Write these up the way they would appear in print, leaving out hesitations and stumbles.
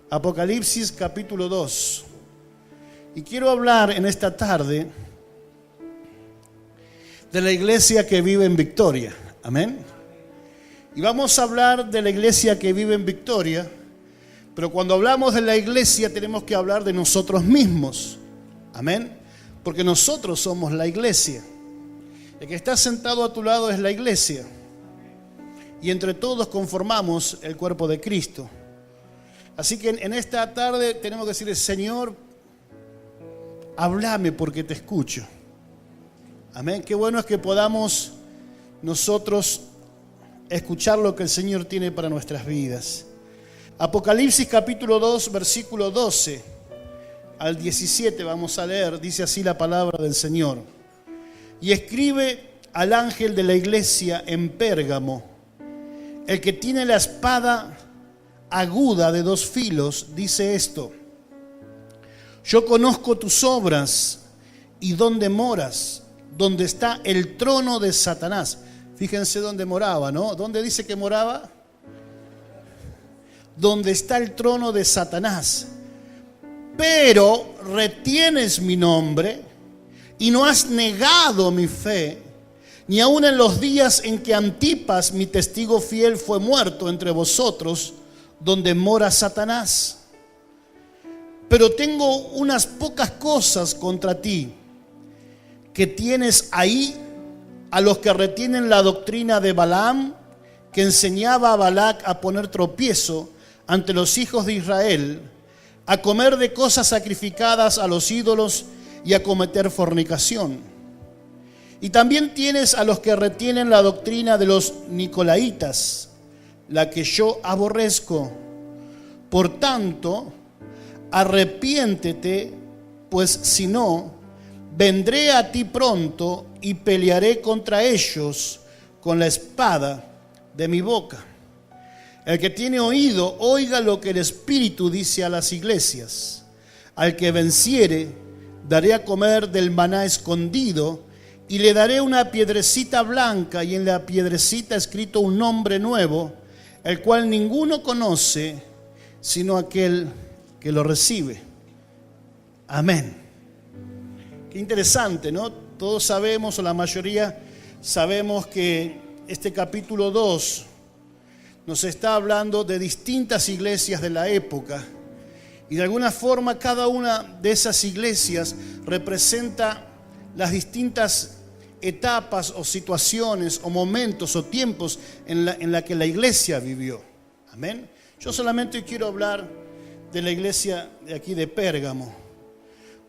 Apocalipsis capítulo 2. Y quiero hablar en esta tarde de la iglesia que vive en victoria. Amén. Y vamos a hablar de la iglesia que vive en victoria, pero cuando hablamos de la iglesia tenemos que hablar de nosotros mismos. Amén. Porque nosotros somos la iglesia. El que está sentado a tu lado es la iglesia. Y entre todos conformamos el cuerpo de Cristo. Así que en esta tarde tenemos que decirle: Señor, háblame porque te escucho. Amén. Qué bueno es que podamos nosotros escuchar lo que el Señor tiene para nuestras vidas. Apocalipsis capítulo 2, versículo 12 al 17 vamos a leer. Dice así la palabra del Señor. Y escribe al ángel de la iglesia en Pérgamo, el que tiene la espada aguda de dos filos, dice esto: yo conozco tus obras y dónde moras, donde está el trono de Satanás. Fíjense dónde moraba, ¿no? ¿Dónde dice que moraba? Donde está el trono de Satanás. Pero retienes mi nombre y no has negado mi fe, ni aun en los días en que Antipas, mi testigo fiel, fue muerto entre vosotros, donde mora Satanás. Pero tengo unas pocas cosas contra ti, que tienes ahí a los que retienen la doctrina de Balaam, que enseñaba a Balac a poner tropiezo ante los hijos de Israel, a comer de cosas sacrificadas a los ídolos y a cometer fornicación. Y también tienes a los que retienen la doctrina de los nicolaitas, la que yo aborrezco. Por tanto, arrepiéntete, pues si no, vendré a ti pronto y pelearé contra ellos con la espada de mi boca. El que tiene oído, oiga lo que el Espíritu dice a las iglesias. Al que venciere, daré a comer del maná escondido, y le daré una piedrecita blanca, y en la piedrecita escrito un nombre nuevo, el cual ninguno conoce, sino aquel que lo recibe. Amén. Qué interesante, ¿no? Todos sabemos, o la mayoría sabemos, que este capítulo 2 nos está hablando de distintas iglesias de la época. Y de alguna forma cada una de esas iglesias representa las distintas etapas o situaciones o momentos o tiempos en la que la iglesia vivió. Amén. Yo solamente quiero hablar de la iglesia de aquí de Pérgamo,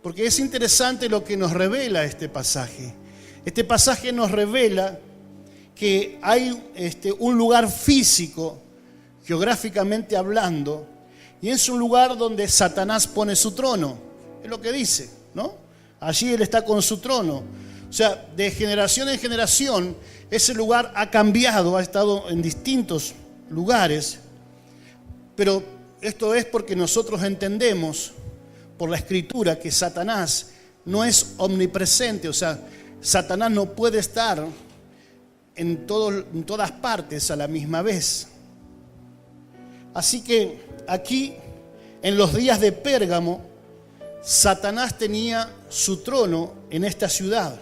porque es interesante lo que nos revela este pasaje. Este pasaje nos revela que hay un lugar físico, geográficamente hablando, y es un lugar donde Satanás pone su trono. Es lo que dice, ¿no? Allí él está con su trono. O sea, de generación en generación, ese lugar ha cambiado, ha estado en distintos lugares. Pero esto es porque nosotros entendemos por la Escritura que Satanás no es omnipresente. O sea, Satanás no puede estar en todas partes a la misma vez. Así que aquí, en los días de Pérgamo, Satanás tenía su trono en esta ciudad.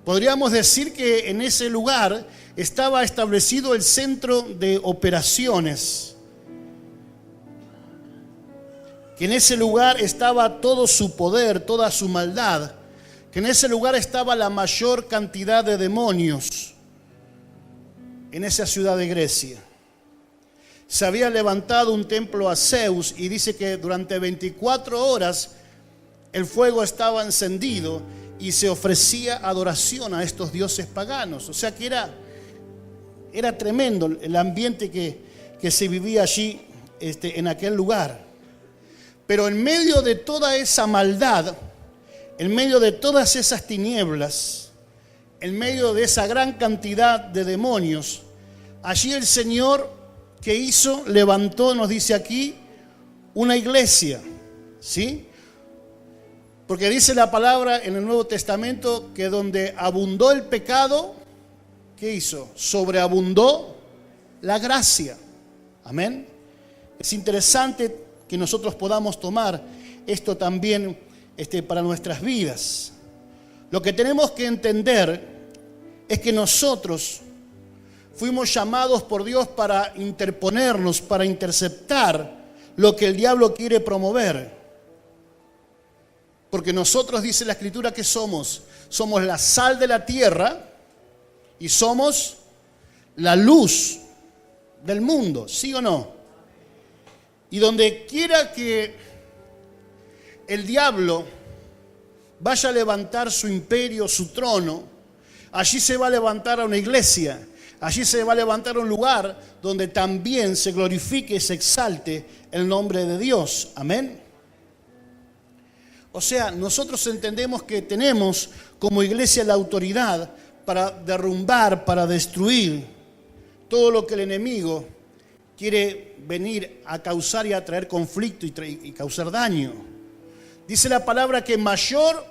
Podríamos decir que en ese lugar estaba establecido el centro de operaciones, que en ese lugar estaba todo su poder, toda su maldad, que en ese lugar estaba la mayor cantidad de demonios en esa ciudad de Grecia. Se había levantado un templo a Zeus y dice que durante 24 horas el fuego estaba encendido y se ofrecía adoración a estos dioses paganos. O sea que era tremendo el ambiente que se vivía allí en aquel lugar. Pero en medio de toda esa maldad, en medio de todas esas tinieblas, en medio de esa gran cantidad de demonios, allí el Señor, ¿qué hizo? Levantó, nos dice aquí, una iglesia, ¿sí? Porque dice la palabra en el Nuevo Testamento que donde abundó el pecado, ¿qué hizo? Sobreabundó la gracia. Amén. Es interesante que nosotros podamos tomar esto también para nuestras vidas. Lo que tenemos que entender es que nosotros fuimos llamados por Dios para interponernos, para interceptar lo que el diablo quiere promover. Porque nosotros, dice la Escritura, que somos la sal de la tierra y somos la luz del mundo, ¿sí o no? Y donde quiera que el diablo vaya a levantar su imperio, su trono, allí se va a levantar a una iglesia, allí se va a levantar un lugar donde también se glorifique y se exalte el nombre de Dios. Amén. O sea, nosotros entendemos que tenemos como iglesia la autoridad para derrumbar, para destruir todo lo que el enemigo quiere venir a causar y a traer conflicto y causar daño. Dice la palabra que mayor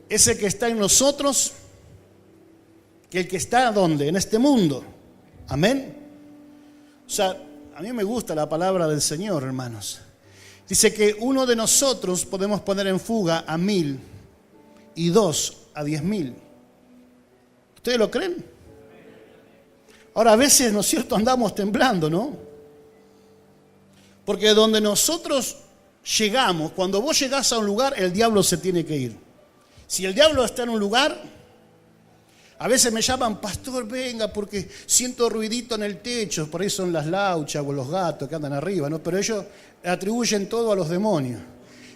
es el que está en nosotros que el que está ¿dónde? En este mundo. Amén. O sea, a mí me gusta la palabra del Señor, hermanos. Dice que uno de nosotros podemos poner en fuga a 1000 y 2 a 10.000. ¿Ustedes lo creen? Ahora a veces, ¿no es cierto?, andamos temblando, ¿no? Porque donde nosotros llegamos, cuando vos llegás a un lugar, el diablo se tiene que ir. Si el diablo está en un lugar, a veces me llaman, pastor, venga, porque siento ruidito en el techo. Por ahí son las lauchas o los gatos que andan arriba, ¿no? Pero ellos atribuyen todo a los demonios.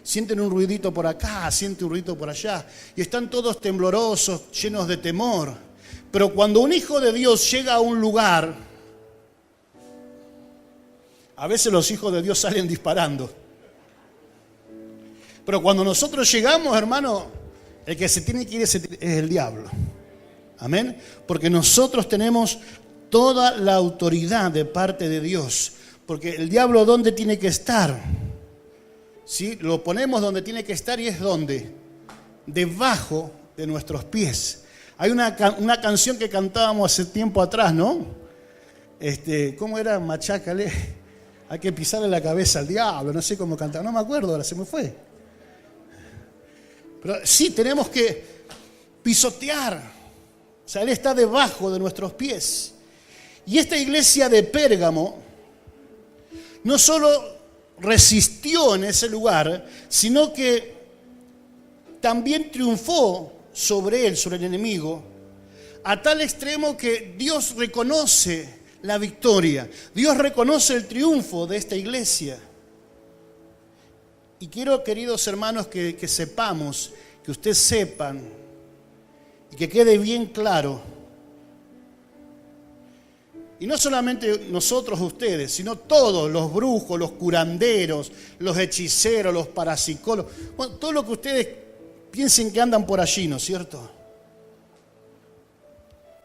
Sienten un ruidito por acá, sienten un ruidito por allá. Y están todos temblorosos, llenos de temor. Pero cuando un hijo de Dios llega a un lugar, a veces los hijos de Dios salen disparando. Pero cuando nosotros llegamos, hermano, el que se tiene que ir es el diablo. Amén. Porque nosotros tenemos toda la autoridad de parte de Dios. Porque el diablo, ¿dónde tiene que estar? ¿Sí? Lo ponemos donde tiene que estar, y es ¿dónde? Debajo de nuestros pies. Hay una canción que cantábamos hace tiempo atrás, ¿no? ¿Cómo era? Machácale. Hay que pisarle la cabeza al diablo. No sé cómo cantaba. No me acuerdo, ahora se me fue. Pero sí, tenemos que pisotear. O sea, Él está debajo de nuestros pies. Y esta iglesia de Pérgamo no solo resistió en ese lugar, sino que también triunfó sobre él, sobre el enemigo, a tal extremo que Dios reconoce la victoria. Dios reconoce el triunfo de esta iglesia. Y quiero, queridos hermanos, que sepamos, que ustedes sepan, y que quede bien claro, y no solamente nosotros, ustedes, sino todos los brujos, los curanderos, los hechiceros, los parapsicólogos, bueno, todo lo que ustedes piensen que andan por allí, ¿no es cierto?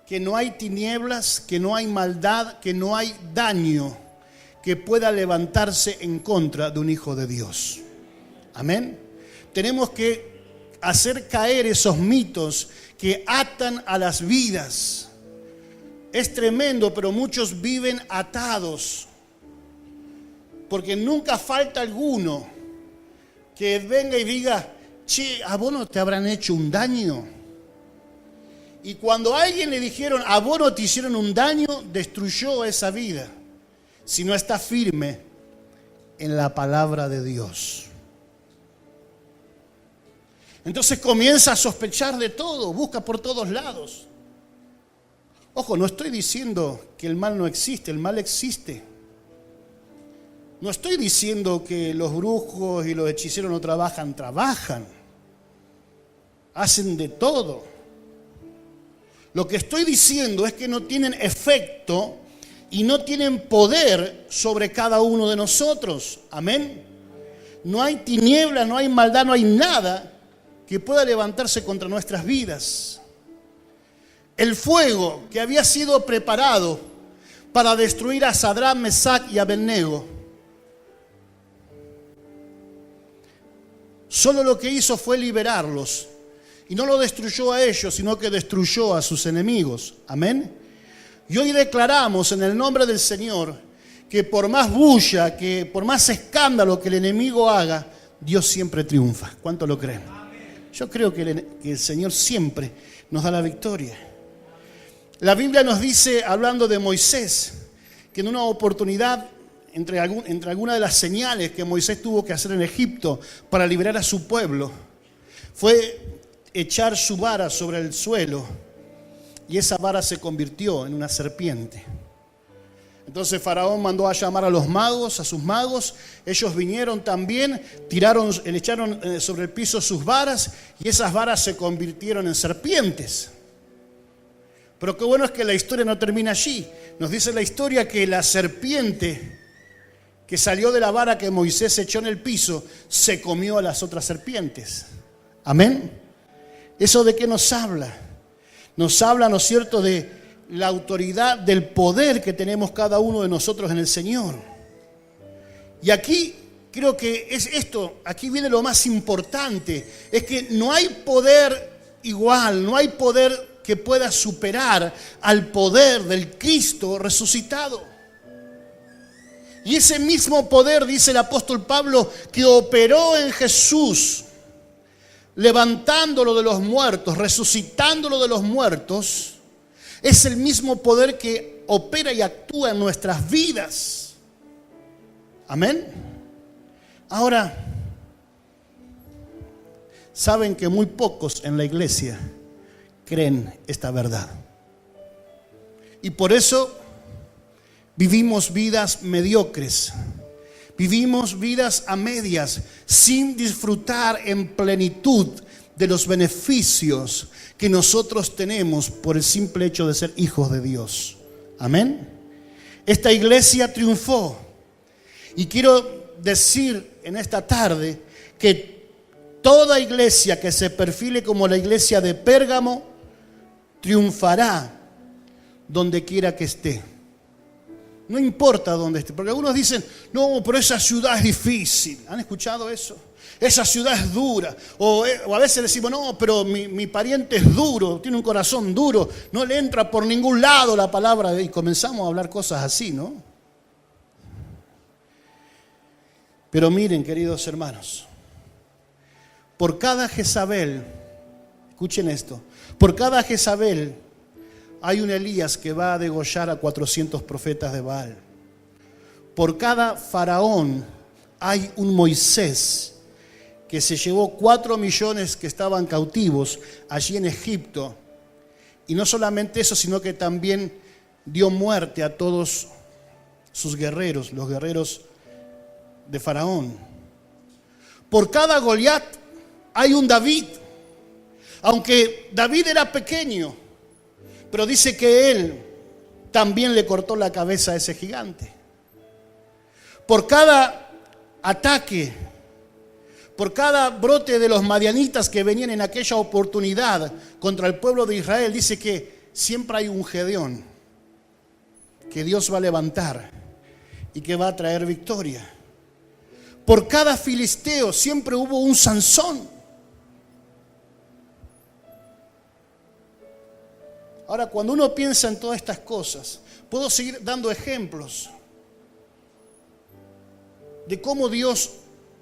Que no hay tinieblas, que no hay maldad, que no hay daño que pueda levantarse en contra de un hijo de Dios. Amén. Tenemos que hacer caer esos mitos que atan a las vidas. Es tremendo, pero muchos viven atados, porque nunca falta alguno que venga y diga, che, ¿a vos no te habrán hecho un daño? Y cuando a alguien le dijeron, a vos no te hicieron un daño, destruyó esa vida, si no está firme en la palabra de Dios. Entonces comienza a sospechar de todo, busca por todos lados. Ojo, no estoy diciendo que el mal no existe, el mal existe. No estoy diciendo que los brujos y los hechiceros no trabajan, trabajan. Hacen de todo. Lo que estoy diciendo es que no tienen efecto y no tienen poder sobre cada uno de nosotros. Amén. No hay tiniebla, no hay maldad, no hay nada que pueda levantarse contra nuestras vidas. El fuego que había sido preparado para destruir a Sadrach, Mesach y Abednego, solo lo que hizo fue liberarlos. Y no lo destruyó a ellos, sino que destruyó a sus enemigos. Amén. Y hoy declaramos en el nombre del Señor que por más bulla, que por más escándalo que el enemigo haga, Dios siempre triunfa. ¿Cuánto lo creen? Yo creo que el Señor siempre nos da la victoria. La Biblia nos dice, hablando de Moisés, que en una oportunidad, entre algunas de las señales que Moisés tuvo que hacer en Egipto para liberar a su pueblo, fue echar su vara sobre el suelo, y esa vara se convirtió en una serpiente. Entonces Faraón mandó a llamar a los magos, a sus magos. Ellos vinieron también, le echaron sobre el piso sus varas, y esas varas se convirtieron en serpientes. Pero qué bueno es que la historia no termina allí. Nos dice la historia que la serpiente que salió de la vara que Moisés echó en el piso se comió a las otras serpientes. Amén. ¿Eso de qué nos habla? Nos habla, ¿no es cierto?, de la autoridad, del poder que tenemos cada uno de nosotros en el Señor. Y aquí creo que es esto, aquí viene lo más importante, es que no hay poder igual, no hay poder que pueda superar al poder del Cristo resucitado. Y ese mismo poder, dice el apóstol Pablo, que operó en Jesús, levantándolo de los muertos, resucitándolo de los muertos, es el mismo poder que opera y actúa en nuestras vidas. Amén. Ahora, saben que muy pocos en la iglesia creen esta verdad. Y por eso vivimos vidas mediocres. Vivimos vidas a medias, sin disfrutar en plenitud de los beneficios que nosotros tenemos por el simple hecho de ser hijos de Dios. Amén. Esta iglesia triunfó. Y quiero decir en esta tarde que toda iglesia que se perfile como la iglesia de Pérgamo triunfará donde quiera que esté. No importa dónde esté, porque algunos dicen, no, pero esa ciudad es difícil. ¿Han escuchado eso? Esa ciudad es dura. O a veces decimos, no, pero mi pariente es duro, tiene un corazón duro, no le entra por ningún lado la palabra. Y comenzamos a hablar cosas así, ¿no? Pero miren, queridos hermanos, por cada Jezabel, escuchen esto, por cada Jezabel hay un Elías que va a degollar a 400 profetas de Baal. Por cada faraón hay un Moisés que se llevó 4 millones que estaban cautivos allí en Egipto. Y no solamente eso, sino que también dio muerte a todos sus guerreros, los guerreros de Faraón. Por cada Goliat hay un David. Aunque David era pequeño, pero dice que él también le cortó la cabeza a ese gigante. Por cada ataque, por cada brote de los madianitas que venían en aquella oportunidad contra el pueblo de Israel, dice que siempre hay un Gedeón que Dios va a levantar y que va a traer victoria. Por cada filisteo siempre hubo un Sansón. Ahora, cuando uno piensa en todas estas cosas, puedo seguir dando ejemplos de cómo Dios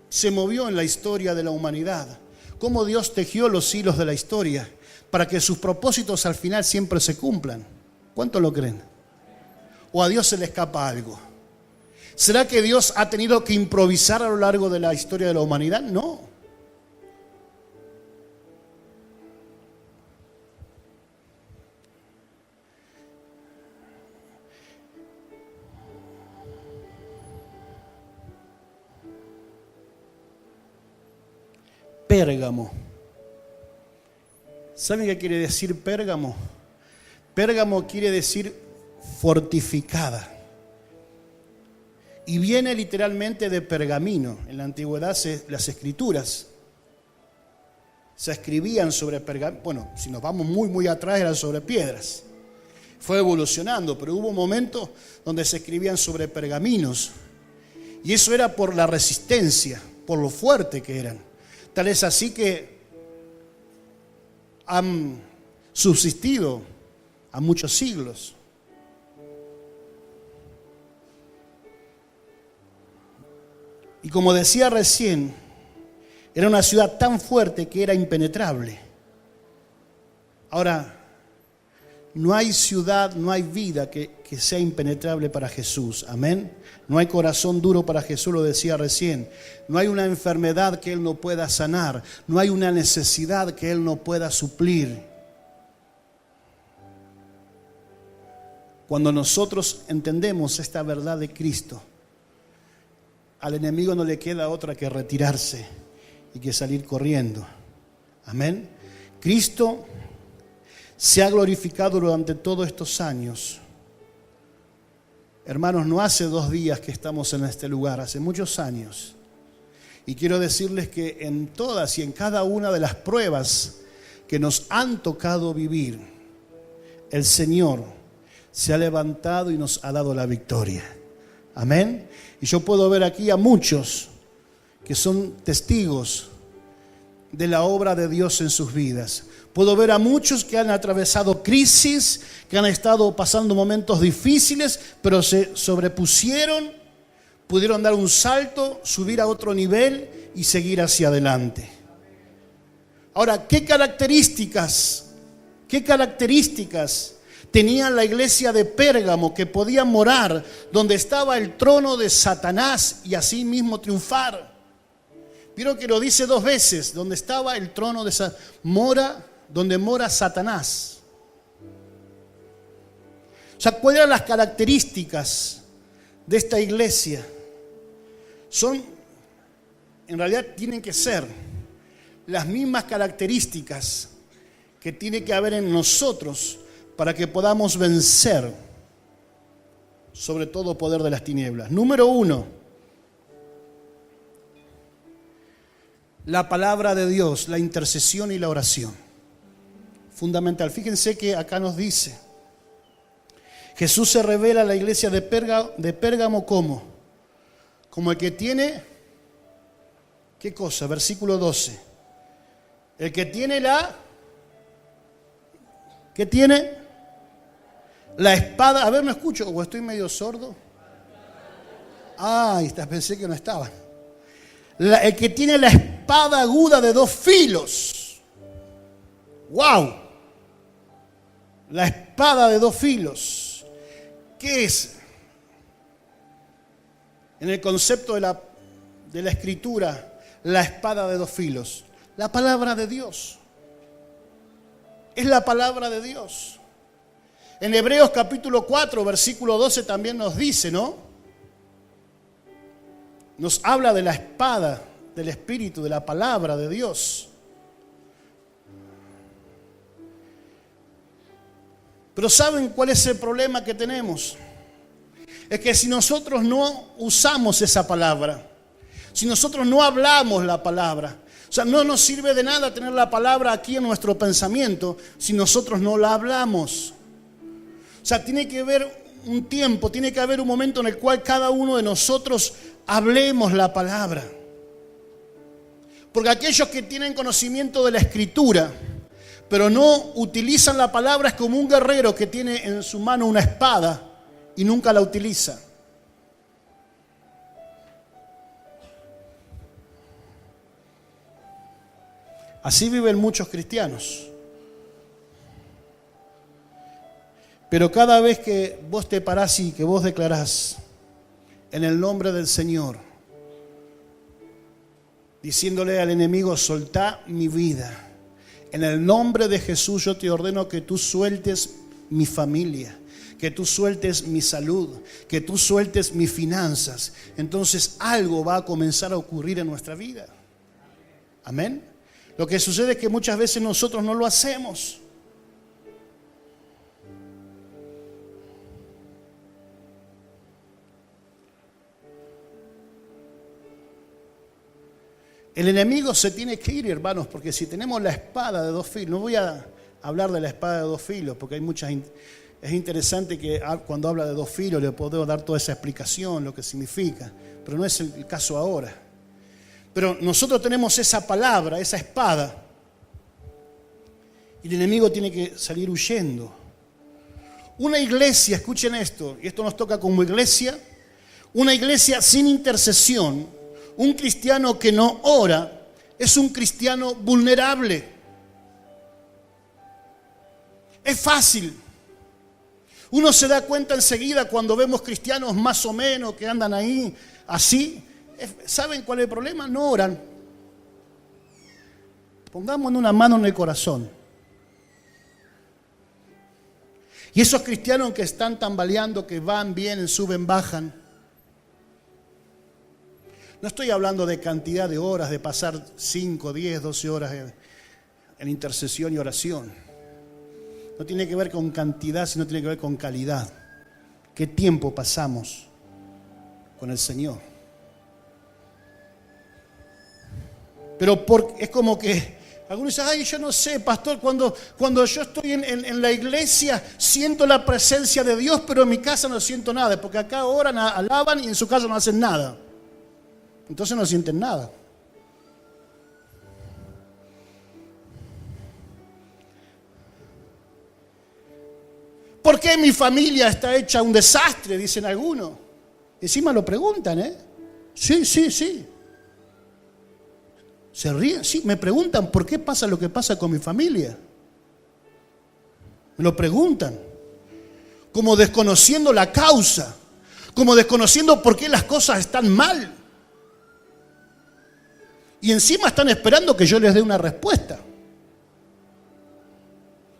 se movió en la historia de la humanidad, cómo Dios tejió los hilos de la historia para que sus propósitos al final siempre se cumplan. ¿Cuánto lo creen? ¿O a Dios se le escapa algo? ¿Será que Dios ha tenido que improvisar a lo largo de la historia de la humanidad? No. Pérgamo. ¿Saben qué quiere decir Pérgamo? Pérgamo quiere decir fortificada. Y viene literalmente de pergamino. En la antigüedad las escrituras se escribían sobre pergamino. Bueno, si nos vamos muy atrás eran sobre piedras. Fue evolucionando, pero hubo momentos donde se escribían sobre pergaminos. Y eso era por la resistencia, por lo fuerte que eran. Tal es así que han subsistido a muchos siglos. Y como decía recién, era una ciudad tan fuerte que era impenetrable. Ahora, no hay ciudad, no hay vida que sea impenetrable para Jesús. Amén. No hay corazón duro para Jesús, lo decía recién. No hay una enfermedad que Él no pueda sanar. No hay una necesidad que Él no pueda suplir. Cuando nosotros entendemos esta verdad de Cristo, al enemigo no le queda otra que retirarse y que salir corriendo. Amén. Cristo se ha glorificado durante todos estos años. Hermanos, no hace 2 días que estamos en este lugar, hace muchos años. Y quiero decirles que en todas y en cada una de las pruebas que nos han tocado vivir, el Señor se ha levantado y nos ha dado la victoria. Amén. Y yo puedo ver aquí a muchos que son testigos de la obra de Dios en sus vidas. Puedo ver a muchos que han atravesado crisis, que han estado pasando momentos difíciles, pero se sobrepusieron, pudieron dar un salto, subir a otro nivel y seguir hacia adelante. Ahora, ¿qué características tenía la iglesia de Pérgamo que podía morar donde estaba el trono de Satanás y así mismo triunfar? Vieron que lo dice 2 veces, donde estaba el trono de Satanás, donde mora Satanás. O sea, ¿cuáles eran las características de esta iglesia? En realidad tienen que ser las mismas características que tiene que haber en nosotros para que podamos vencer sobre todo poder de las tinieblas. Número 1, la palabra de Dios, la intercesión y la oración. Fundamental. Fíjense que acá nos dice, Jesús se revela a la iglesia de Pérgamo como el que tiene, ¿qué cosa? Versículo 12. El que tiene ¿qué tiene? La espada. A ver, ¿me escucho? ¿O estoy medio sordo? Pensé que no estaba. El que tiene la espada aguda de 2 filos. ¡Wow! La espada de 2 filos. ¿Qué es? En el concepto de la escritura, la espada de 2 filos. La palabra de Dios. Es la palabra de Dios. En Hebreos capítulo 4, versículo 12 también nos dice, ¿no? Nos habla de la espada del Espíritu, de la palabra de Dios. Pero ¿saben cuál es el problema que tenemos? Es que si nosotros no usamos esa palabra, si nosotros no hablamos la palabra, o sea, no nos sirve de nada tener la palabra aquí en nuestro pensamiento si nosotros no la hablamos. O sea, tiene que haber un tiempo, tiene que haber un momento en el cual cada uno de nosotros hablemos la palabra. Porque aquellos que tienen conocimiento de la Escritura, pero no utilizan la palabra, es como un guerrero que tiene en su mano una espada y nunca la utiliza. Así viven muchos cristianos. Pero cada vez que vos te parás y que vos declarás en el nombre del Señor, diciéndole al enemigo, soltá mi vida. En el nombre de Jesús yo te ordeno que tú sueltes mi familia, que tú sueltes mi salud, que tú sueltes mis finanzas. Entonces algo va a comenzar a ocurrir en nuestra vida. Amén. Lo que sucede es que muchas veces nosotros no lo hacemos. El enemigo se tiene que ir, hermanos, porque si tenemos la espada de 2 filos, no voy a hablar de la espada de 2 filos, porque hay muchas, es interesante que cuando habla de 2 filos le puedo dar toda esa explicación, lo que significa, pero no es el caso ahora. Pero nosotros tenemos esa palabra, esa espada, y el enemigo tiene que salir huyendo. Una iglesia, escuchen esto, y esto nos toca como iglesia, una iglesia sin intercesión, Un cristiano que no ora es un cristiano vulnerable. Es fácil. Uno se da cuenta enseguida cuando vemos cristianos más o menos que andan ahí así. ¿Saben cuál es el problema? No oran. Pongámonos una mano en el corazón. Y esos cristianos que están tambaleando, que van, vienen, suben, bajan. No estoy hablando de cantidad de horas, de pasar 5, 10, 12 horas en intercesión y oración. No tiene que ver con cantidad, sino tiene que ver con calidad. ¿Qué tiempo pasamos con el Señor? Pero es como que algunos dicen, ay, yo no sé, pastor, cuando yo estoy en la iglesia siento la presencia de Dios, pero en mi casa no siento nada, porque acá oran, alaban y en su casa no hacen nada. Entonces no sienten nada. ¿Por qué mi familia está hecha un desastre? Dicen algunos. Encima lo preguntan, ¿eh? Sí. Se ríen, sí, me preguntan por qué pasa lo que pasa con mi familia. Me lo preguntan. Como desconociendo la causa. Como desconociendo por qué las cosas están mal. Y encima están esperando que yo les dé una respuesta.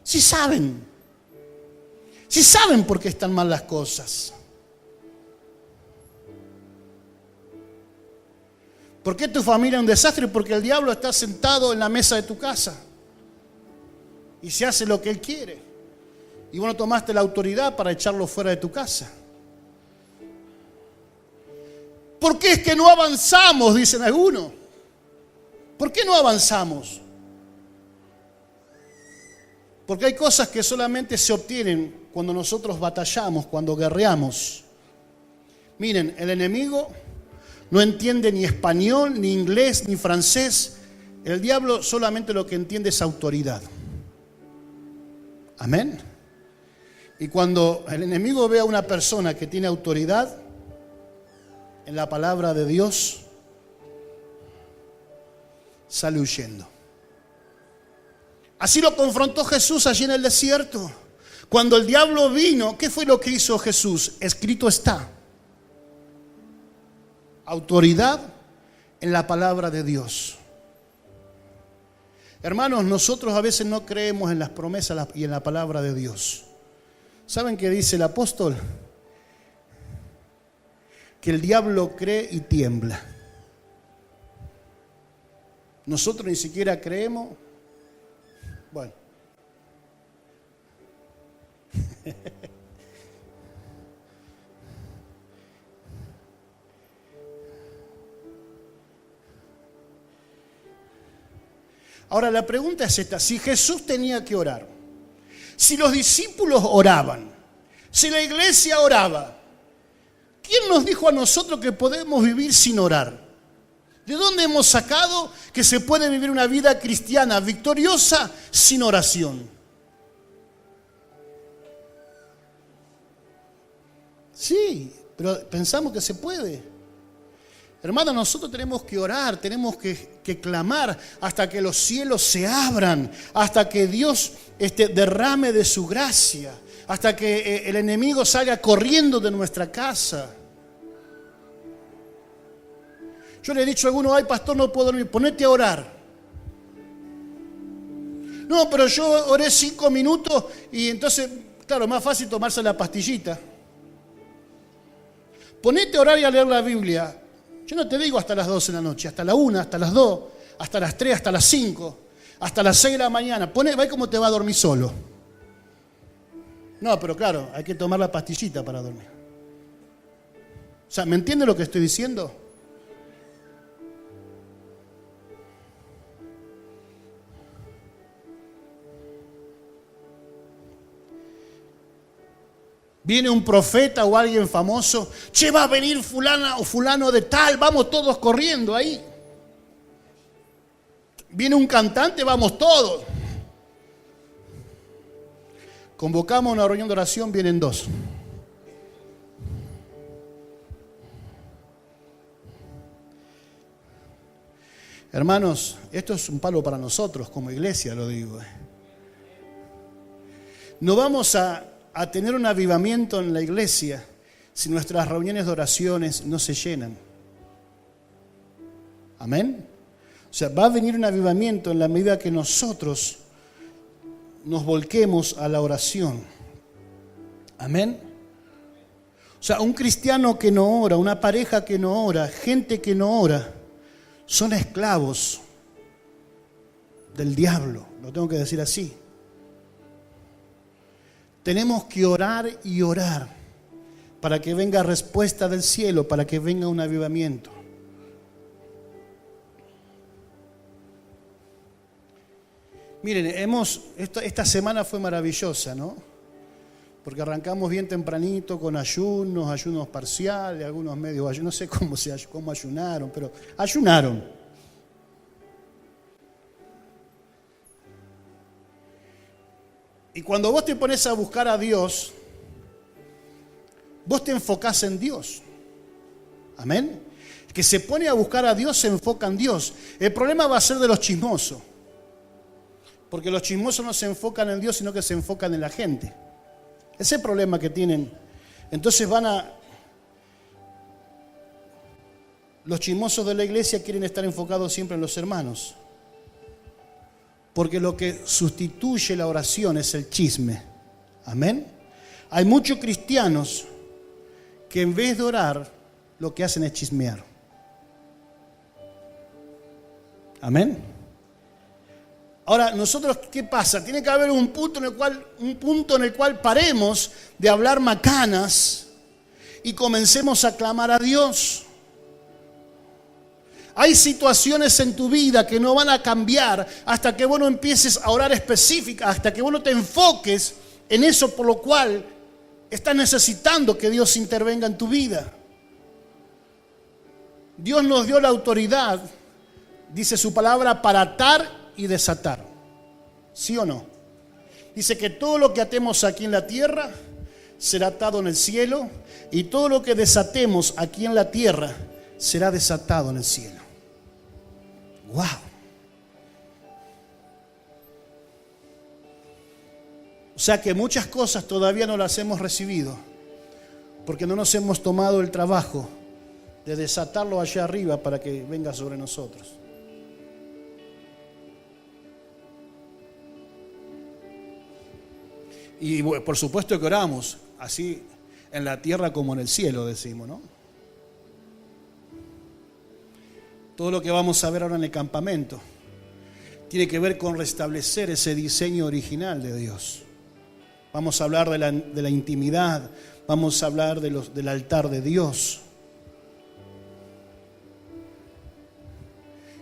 Sí saben por qué están mal las cosas. ¿Por qué tu familia es un desastre? Porque el diablo está sentado en la mesa de tu casa y se hace lo que él quiere. Y vos no tomaste la autoridad para echarlo fuera de tu casa. ¿Por qué es que no avanzamos? Dicen algunos. ¿Por qué no avanzamos? Porque hay cosas que solamente se obtienen cuando nosotros batallamos, cuando guerreamos. Miren, el enemigo no entiende ni español, ni inglés, ni francés. El diablo solamente lo que entiende es autoridad. Amén. Y cuando el enemigo ve a una persona que tiene autoridad en la palabra de Dios, sale huyendo. Así lo confrontó Jesús allí en el desierto. Cuando el diablo vino, ¿qué fue lo que hizo Jesús? Escrito está. Autoridad en la palabra de Dios. Hermanos, nosotros a veces no creemos en las promesas y en la palabra de Dios. ¿Saben qué dice el apóstol? Que el diablo cree y tiembla. Nosotros ni siquiera creemos. Bueno. Ahora la pregunta es esta: si Jesús tenía que orar, si los discípulos oraban, si la iglesia oraba, ¿quién nos dijo a nosotros que podemos vivir sin orar? ¿De dónde hemos sacado que se puede vivir una vida cristiana victoriosa sin oración? Sí, pero pensamos que se puede. Hermanos, nosotros tenemos que orar, tenemos que clamar hasta que los cielos se abran, hasta que Dios derrame de su gracia, hasta que el enemigo salga corriendo de nuestra casa. Yo le he dicho a alguno, ay pastor, no puedo dormir, ponete a orar. No, pero yo oré 5 minutos y entonces, claro, es más fácil tomarse la pastillita. Ponete a orar y a leer la Biblia. Yo no te digo hasta las 12 de la noche, hasta la 1, hasta las 2, hasta las 3, hasta las 5, hasta las 6 de la mañana. Ve cómo te va a dormir solo. No, pero claro, hay que tomar la pastillita para dormir. O sea, ¿me entiende lo que estoy diciendo? Viene un profeta o alguien famoso, che, va a venir fulana o fulano de tal, vamos todos corriendo ahí. Viene un cantante, vamos todos. Convocamos una reunión de oración, vienen 2. Hermanos, esto es un palo para nosotros como iglesia, lo digo. No vamos a tener un avivamiento en la iglesia si nuestras reuniones de oraciones no se llenan. Amén. O sea, va a venir un avivamiento en la medida que nosotros nos volquemos a la oración. Amén. O sea, un cristiano que no ora, una pareja que no ora, gente que no ora, son esclavos del diablo. Lo tengo que decir así. Tenemos que orar y orar para que venga respuesta del cielo, para que venga un avivamiento. Miren, esta semana fue maravillosa, ¿no? Porque arrancamos bien tempranito con ayunos parciales, algunos medios ayunos, no sé cómo ayunaron, pero ayunaron. Y cuando vos te pones a buscar a Dios, vos te enfocás en Dios. Amén. El que se pone a buscar a Dios se enfoca en Dios. El problema va a ser de los chismosos. Porque los chismosos no se enfocan en Dios, sino que se enfocan en la gente. Ese es el problema que tienen. Entonces los chismosos de la iglesia quieren estar enfocados siempre en los hermanos. Porque lo que sustituye la oración es el chisme. Amén. Hay muchos cristianos que en vez de orar, lo que hacen es chismear. Amén. Ahora, nosotros, ¿qué pasa? Tiene que haber un punto en el cual paremos de hablar macanas y comencemos a clamar a Dios. Hay situaciones en tu vida que no van a cambiar hasta que vos no empieces a orar específica, hasta que vos no te enfoques en eso por lo cual estás necesitando que Dios intervenga en tu vida. Dios nos dio la autoridad, dice su palabra, para atar y desatar. ¿Sí o no? Dice que todo lo que atemos aquí en la tierra será atado en el cielo, y todo lo que desatemos aquí en la tierra será desatado en el cielo. ¡Wow! O sea que muchas cosas todavía no las hemos recibido porque no nos hemos tomado el trabajo de desatarlo allá arriba para que venga sobre nosotros. Y por supuesto que oramos, así en la tierra como en el cielo, decimos, ¿no? Todo lo que vamos a ver ahora en el campamento tiene que ver con restablecer ese diseño original de Dios. Vamos a hablar de la intimidad, vamos a hablar del altar de Dios.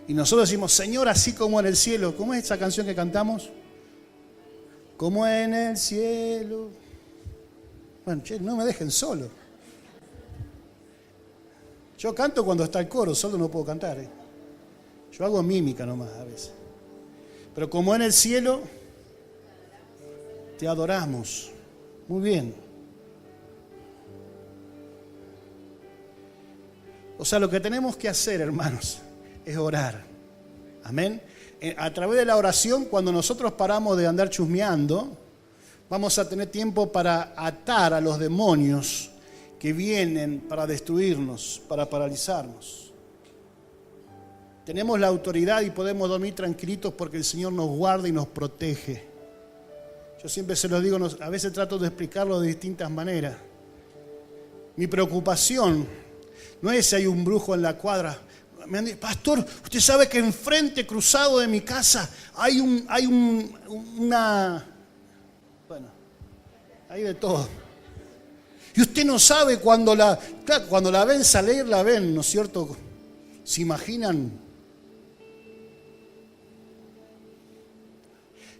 Y nosotros decimos, Señor, así como en el cielo. ¿Cómo es esa canción que cantamos? Como en el cielo. Bueno, che, no me dejen solo. Yo canto cuando está el coro, solo no puedo cantar. Yo hago mímica nomás a veces. Pero como en el cielo, te adoramos. Muy bien. O sea, lo que tenemos que hacer, hermanos, es orar. Amén. A través de la oración, cuando nosotros paramos de andar chusmeando, vamos a tener tiempo para atar a los demonios que vienen para destruirnos, para paralizarnos. Tenemos la autoridad y podemos dormir tranquilitos porque el Señor nos guarda y nos protege. Yo siempre se los digo, a veces trato de explicarlo de distintas maneras. Mi preocupación no es si hay un brujo en la cuadra. Me han dicho, pastor, usted sabe que enfrente, cruzado de mi casa, hay una... Bueno, hay de todo. Y usted no sabe cuando la ven salir, la ven, ¿no es cierto? ¿Se imaginan?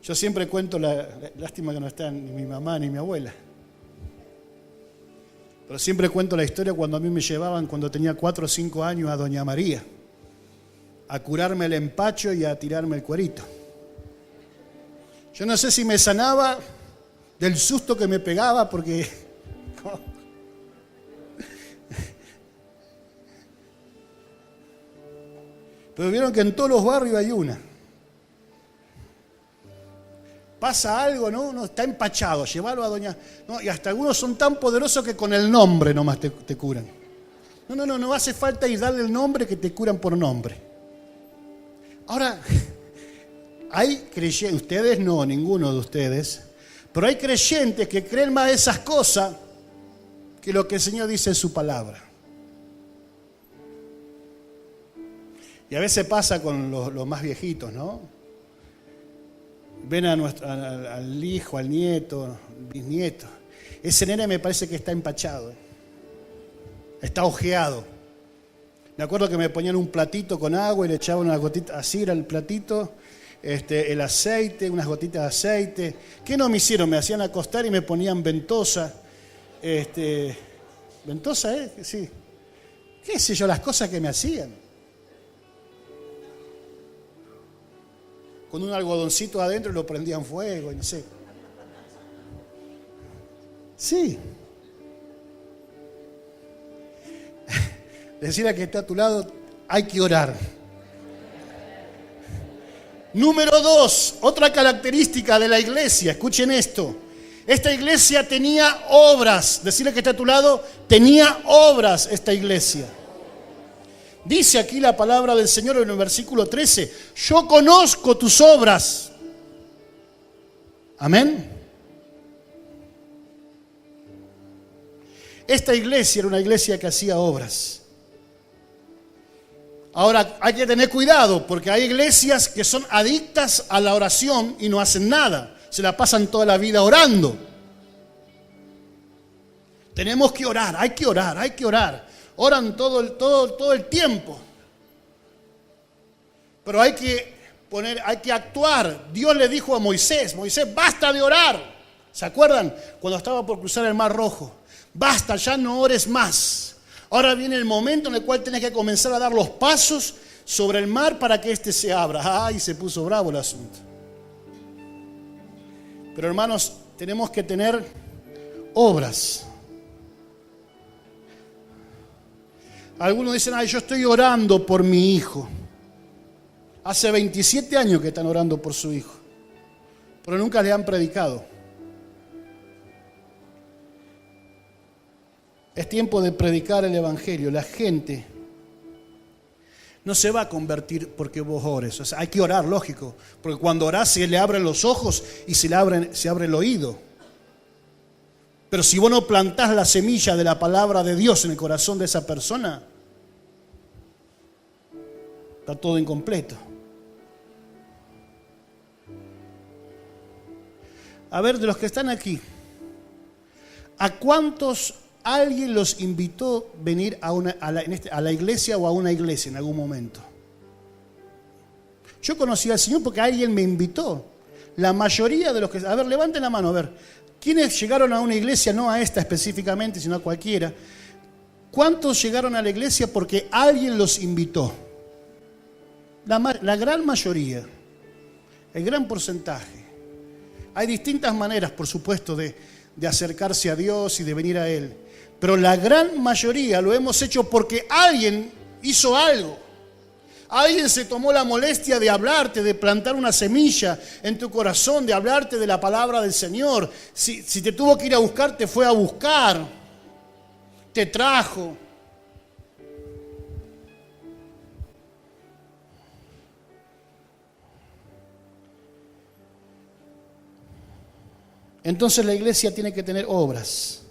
Yo siempre cuento, lástima que no están ni mi mamá ni mi abuela. Pero siempre cuento la historia cuando a mí me llevaban, cuando tenía 4 o 5 años, a Doña María, a curarme el empacho y a tirarme el cuerito. Yo no sé si me sanaba del susto que me pegaba, porque... Pero vieron que en todos los barrios hay una. Pasa algo, ¿no? Uno está empachado, llevarlo a doña... No, y hasta algunos son tan poderosos que con el nombre nomás te curan. No hace falta ir darle el nombre que te curan por nombre. Ahora, hay creyentes, ustedes no, ninguno de ustedes, pero hay creyentes que creen más esas cosas que lo que el Señor dice en su palabra. Y a veces pasa con los más viejitos, ¿no? Ven al hijo, al nieto, bisnieto. Ese nene me parece que está empachado, está ojeado. Me acuerdo que me ponían un platito con agua y le echaban una gotita, así era el platito, el aceite, unas gotitas de aceite. ¿Qué no me hicieron? Me hacían acostar y me ponían ventosa. ¿Ventosa, Sí. ¿Qué sé yo? Las cosas que me hacían. Con un algodoncito adentro y lo prendían fuego, y no sé. Sí. Decirle a que está a tu lado, hay que orar. Número 2, otra característica de la iglesia, escuchen esto. Esta iglesia tenía obras. Decirle que está a tu lado, tenía obras esta iglesia. Dice aquí la palabra del Señor en el versículo 13, yo conozco tus obras. Amén. Esta iglesia era una iglesia que hacía obras. Ahora hay que tener cuidado porque hay iglesias que son adictas a la oración y no hacen nada. Se la pasan toda la vida orando. Tenemos que orar, hay que orar, hay que orar. Oran todo el tiempo. Pero hay que actuar. Dios le dijo a Moisés, basta de orar. ¿Se acuerdan? Cuando estaba por cruzar el Mar Rojo. Basta, ya no ores más. Ahora viene el momento en el cual tenés que comenzar a dar los pasos sobre el mar para que éste se abra. ¡Ay! Se puso bravo el asunto. Pero hermanos, tenemos que tener obras. Algunos dicen, yo estoy orando por mi hijo. Hace 27 años que están orando por su hijo, pero nunca le han predicado. Es tiempo de predicar el evangelio. La gente no se va a convertir porque vos ores. O sea, hay que orar, lógico, porque cuando orás se le abren los ojos y se abre el oído. Pero si vos no plantás la semilla de la palabra de Dios en el corazón de esa persona, está todo incompleto. A ver, de los que están aquí, ¿a cuántos alguien los invitó a venir a la iglesia o a una iglesia en algún momento? Yo conocí al Señor porque alguien me invitó. La mayoría de los que... A ver, levanten la mano, a ver. ¿Quiénes llegaron a una iglesia, no a esta específicamente, sino a cualquiera? ¿Cuántos llegaron a la iglesia porque alguien los invitó? La gran mayoría, el gran porcentaje. Hay distintas maneras, por supuesto, de acercarse a Dios y de venir a Él. Pero la gran mayoría lo hemos hecho porque alguien hizo algo. Alguien se tomó la molestia de hablarte, de plantar una semilla en tu corazón, de hablarte de la palabra del Señor. Si te tuvo que ir a buscar, te fue a buscar, te trajo. Entonces la iglesia tiene que tener obras.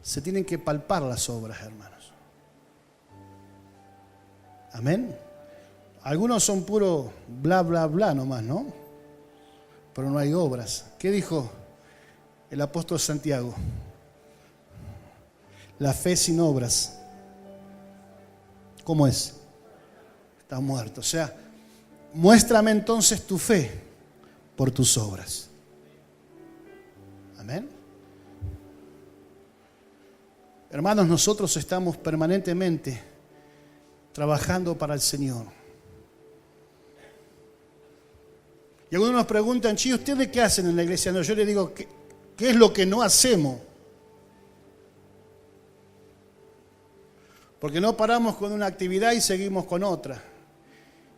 Se tienen que palpar las obras, hermanos. Amén. Algunos son puro bla, bla, bla nomás, ¿no? Pero no hay obras. ¿Qué dijo el apóstol Santiago? La fe sin obras, ¿cómo es? Está muerto. O sea, muéstrame entonces tu fe por tus obras. Amén. Hermanos, nosotros estamos permanentemente trabajando para el Señor. Y algunos nos preguntan, ¿ustedes qué hacen en la iglesia? No, yo les digo, ¿qué es lo que no hacemos? Porque no paramos con una actividad y seguimos con otra.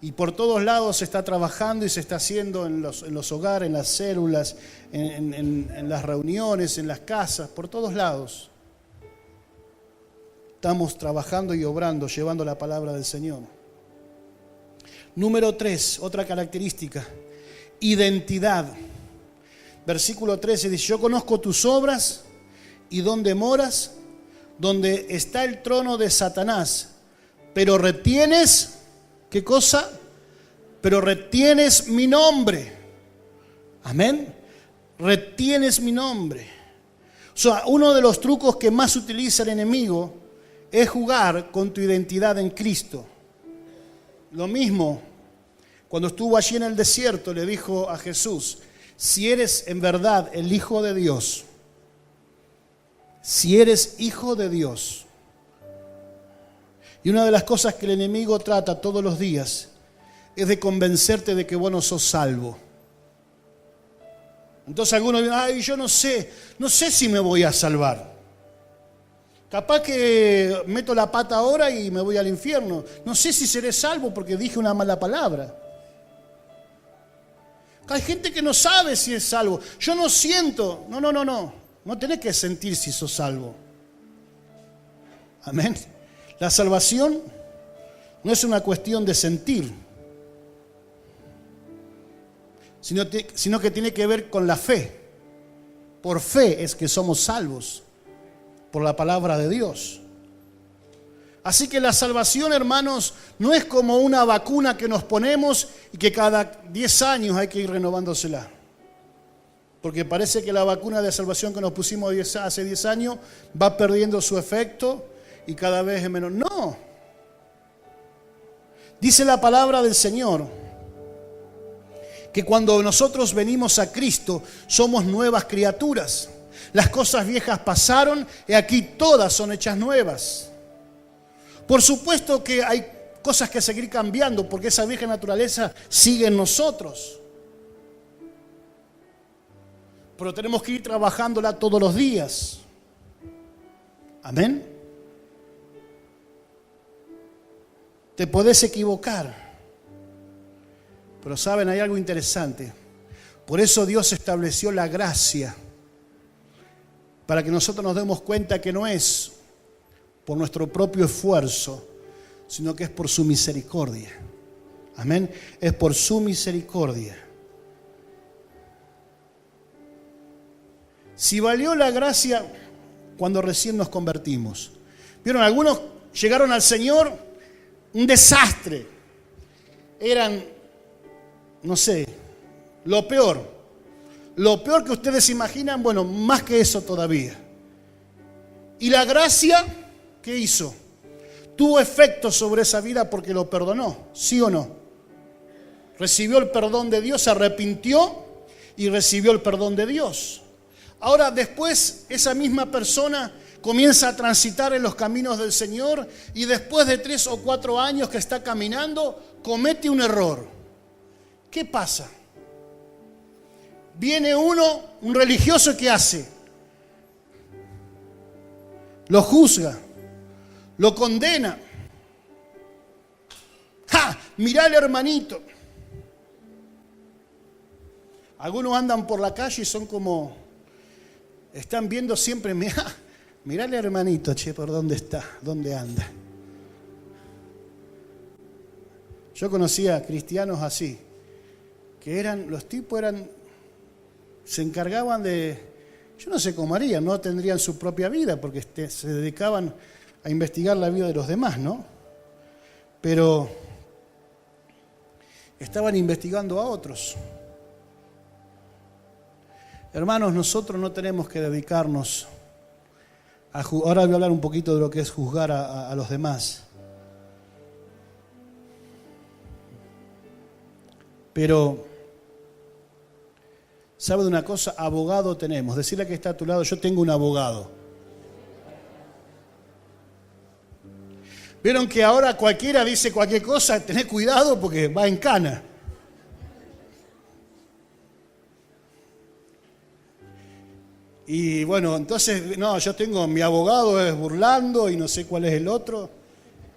Y por todos lados se está trabajando y se está haciendo en los hogares, en las células, en las reuniones, en las casas, por todos lados. Estamos trabajando y obrando, llevando la palabra del Señor. Número 3, otra característica, identidad. Versículo 13 dice, yo conozco tus obras y dónde moras, donde está el trono de Satanás, pero retienes, ¿qué cosa? Pero retienes mi nombre. Amén. Retienes mi nombre. O sea, uno de los trucos que más utiliza el enemigo es jugar con tu identidad en Cristo. Lo mismo, cuando estuvo allí en el desierto, le dijo a Jesús, si eres en verdad el Hijo de Dios, si eres Hijo de Dios. Y una de las cosas que el enemigo trata todos los días es de convencerte de que vos no sos salvo. Entonces algunos dicen, ay, yo no sé si me voy a salvar. Capaz que meto la pata ahora y me voy al infierno. No sé si seré salvo porque dije una mala palabra. Hay gente que no sabe si es salvo. Yo no siento. No. No tenés que sentir si sos salvo. Amén. La salvación no es una cuestión de sentir, sino que tiene que ver con la fe. Por fe es que somos salvos, por la palabra de Dios. Así que la salvación, hermanos, no es como una vacuna que nos ponemos y que cada 10 años hay que ir renovándosela. Porque parece que la vacuna de salvación que nos pusimos hace 10 años va perdiendo su efecto y cada vez es menos. No. Dice la palabra del Señor que cuando nosotros venimos a Cristo somos nuevas criaturas. Las cosas viejas pasaron y aquí todas son hechas nuevas. Por supuesto que hay cosas que seguir cambiando porque esa vieja naturaleza sigue en nosotros. Pero tenemos que ir trabajándola todos los días. Amén. Te podés equivocar. Pero saben, hay algo interesante. Por eso Dios estableció la gracia. Para que nosotros nos demos cuenta que no es por nuestro propio esfuerzo, sino que es por su misericordia. Amén. Es por su misericordia. Si valió la gracia cuando recién nos convertimos. ¿Vieron? Algunos llegaron al Señor, un desastre. Eran, no sé, lo peor. Lo peor que ustedes imaginan, bueno, más que eso todavía. Y la gracia, ¿qué hizo? Tuvo efecto sobre esa vida porque lo perdonó, ¿sí o no? Recibió el perdón de Dios, se arrepintió y recibió el perdón de Dios. Ahora después esa misma persona comienza a transitar en los caminos del Señor y después de 3 o 4 años que está caminando, comete un error. ¿Qué pasa? Viene un religioso, ¿qué hace? Lo juzga, lo condena. ¡Ja! Mirá al hermanito. Algunos andan por la calle y son como, están viendo siempre, mirá al hermanito, che, por dónde está, dónde anda. Yo conocía cristianos así, que los tipos se encargaban de, yo no sé cómo harían, no tendrían su propia vida porque se dedicaban a investigar la vida de los demás, ¿no? Pero estaban investigando a otros. Hermanos, nosotros no tenemos que dedicarnos a juzgar. Ahora voy a hablar un poquito de lo que es juzgar a los demás. Pero, ¿sabe de una cosa? Abogado tenemos. Decirle que está a tu lado, yo tengo un abogado. ¿Vieron que ahora cualquiera dice cualquier cosa? Tened cuidado porque va en cana. Y bueno, entonces, no, yo tengo mi abogado es burlando y no sé cuál es el otro.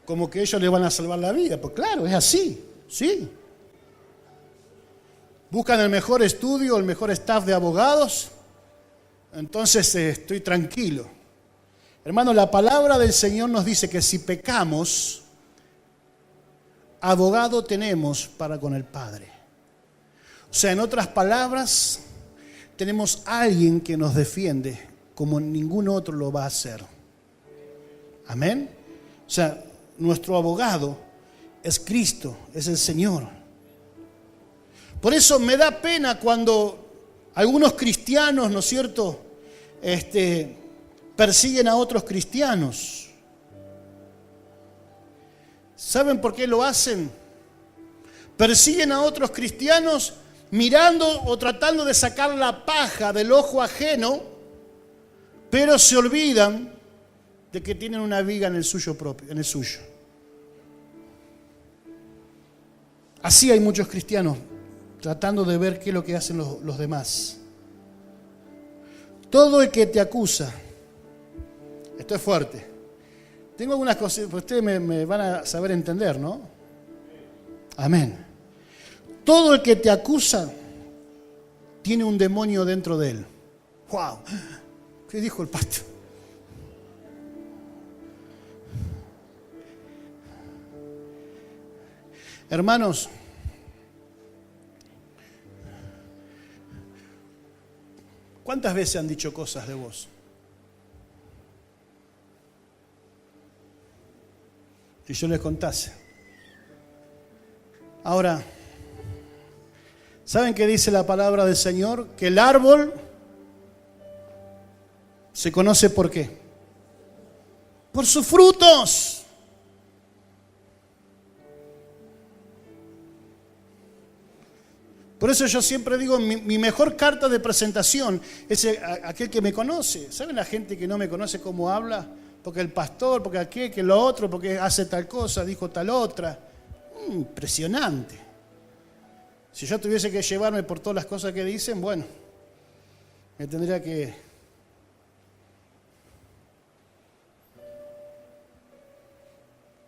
Como que ellos le van a salvar la vida. Pues claro, es así. Sí. Buscan el mejor estudio, el mejor staff de abogados. Entonces estoy tranquilo. Hermano, la palabra del Señor nos dice que si pecamos, abogado tenemos para con el Padre. O sea, en otras palabras, tenemos a alguien que nos defiende como ningún otro lo va a hacer. Amén. O sea, nuestro abogado es Cristo, es el Señor. Por eso me da pena cuando algunos cristianos, ¿no es cierto?, persiguen a otros cristianos. ¿Saben por qué lo hacen? Persiguen a otros cristianos mirando o tratando de sacar la paja del ojo ajeno, pero se olvidan de que tienen una viga en el suyo propio, en el suyo. Así hay muchos cristianos tratando de ver qué es lo que hacen los demás. Todo el que te acusa, esto es fuerte. Tengo algunas cosas, ustedes me van a saber entender, ¿no? Amén. Todo el que te acusa tiene un demonio dentro de él. ¡Wow! ¿Qué dijo el pastor? Hermanos, ¿cuántas veces han dicho cosas de vos? Si yo les contase. Ahora, ¿saben qué dice la palabra del Señor? Que el árbol se conoce ¿por qué? Por sus frutos. Por eso yo siempre digo, mi mejor carta de presentación es aquel que me conoce. ¿Saben la gente que no me conoce cómo habla? Porque el pastor, porque aquel, que lo otro, porque hace tal cosa, dijo tal otra. Impresionante. Si yo tuviese que llevarme por todas las cosas que dicen, bueno, me tendría que...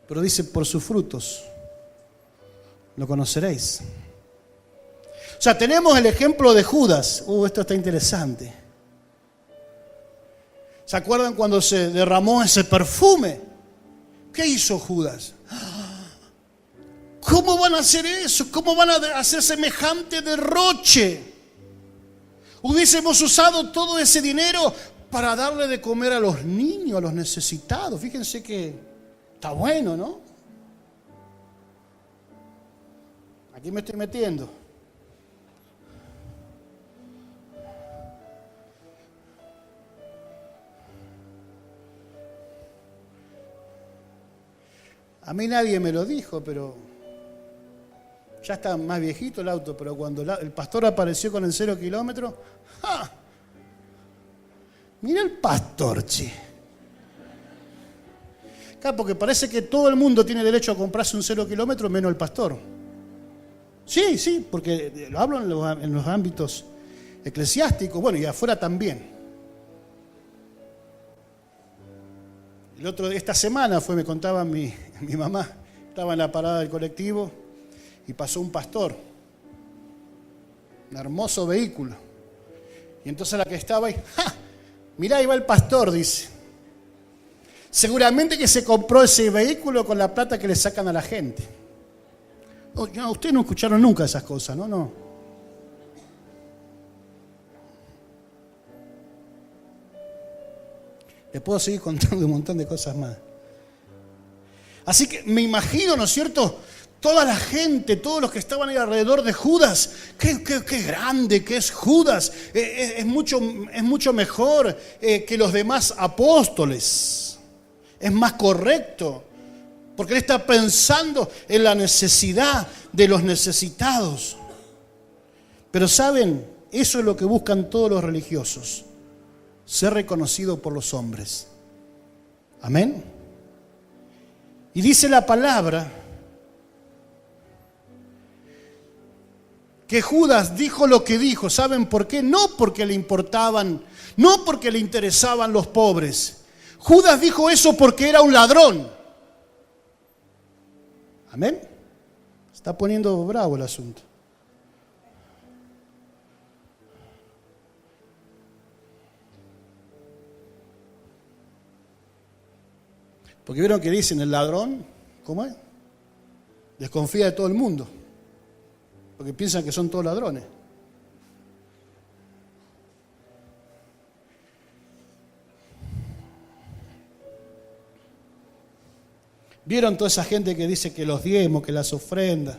Pero dice, por sus frutos lo conoceréis. O sea, tenemos el ejemplo de Judas. Esto está interesante. ¿Se acuerdan cuando se derramó ese perfume? ¿Qué hizo Judas? ¿Cómo van a hacer eso? ¿Cómo van a hacer semejante derroche? Hubiésemos usado todo ese dinero para darle de comer a los niños, a los necesitados. Fíjense que está bueno, ¿no? Aquí me estoy metiendo. A mí nadie me lo dijo, pero ya está más viejito el auto, pero cuando el pastor apareció con el 0 kilómetro, ¡ja! Mira el pastor, che. Claro, porque parece que todo el mundo tiene derecho a comprarse un 0 kilómetro menos el pastor. Sí, porque lo hablo en los ámbitos eclesiásticos, bueno, y afuera también. Esta semana me contaba mi mamá, estaba en la parada del colectivo y pasó un pastor, un hermoso vehículo. Y entonces la que estaba ahí, ¡ja! Mirá, ahí va el pastor, dice. Seguramente que se compró ese vehículo con la plata que le sacan a la gente. No, ustedes no escucharon nunca esas cosas, ¿no? No. Les puedo seguir contando un montón de cosas más. Así que me imagino, ¿no es cierto?, toda la gente, todos los que estaban ahí alrededor de Judas. Qué grande que es Judas. Es mucho mejor que los demás apóstoles. Es más correcto. Porque él está pensando en la necesidad de los necesitados. Pero ¿saben? Eso es lo que buscan todos los religiosos. Ser reconocido por los hombres. Amén. Y dice la palabra que Judas dijo lo que dijo. ¿Saben por qué? No porque le importaban, no porque le interesaban los pobres. Judas dijo eso porque era un ladrón. Amén. está poniendo bravo el asunto. Porque vieron que dicen el ladrón, ¿cómo es? Desconfía de todo el mundo. Porque piensan que son todos ladrones. ¿Vieron toda esa gente que dice que los diezmos, que las ofrendas?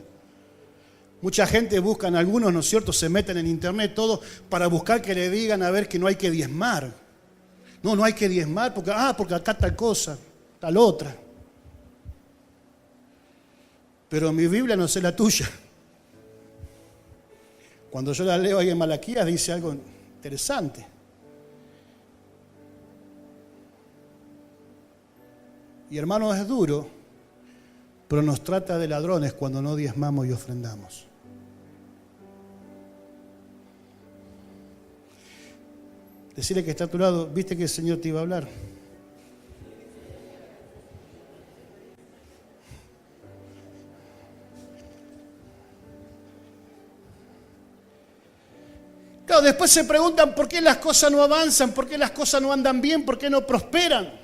Mucha gente buscan, algunos, ¿no es cierto?, se meten en internet todo para buscar que le digan a ver que no hay que diezmar. No hay que diezmar porque acá tal cosa, tal otra. Pero mi Biblia no sé la tuya. Cuando yo la leo ahí en Malaquías dice algo interesante. Y hermano, es duro, pero nos trata de ladrones cuando no diezmamos y ofrendamos. Decirle que está a tu lado, viste que el Señor te iba a hablar. Claro, después se preguntan por qué las cosas no avanzan, por qué las cosas no andan bien, por qué no prosperan.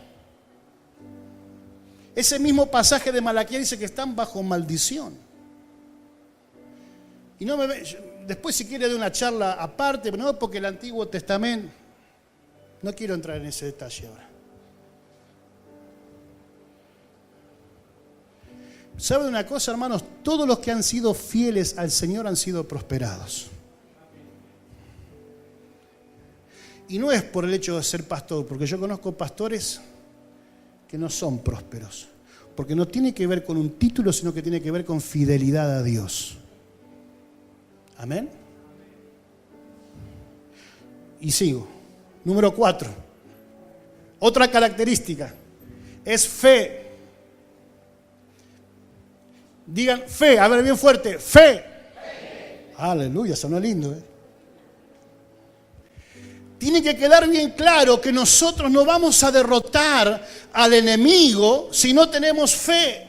Ese mismo pasaje de Malaquías dice que están bajo maldición. Y no me después si quiere de una charla aparte, pero no porque el Antiguo Testamento, no quiero entrar en ese detalle ahora. ¿Saben una cosa, hermanos? Todos los que han sido fieles al Señor han sido prosperados. Y no es por el hecho de ser pastor, porque yo conozco pastores que no son prósperos, porque no tiene que ver con un título, sino que tiene que ver con fidelidad a Dios. Amén. Y sigo. Número 4. Otra característica es fe. Digan fe, a ver bien fuerte, fe. Aleluya, sonó lindo, ¿eh? Tiene que quedar bien claro que nosotros no vamos a derrotar al enemigo si no tenemos fe.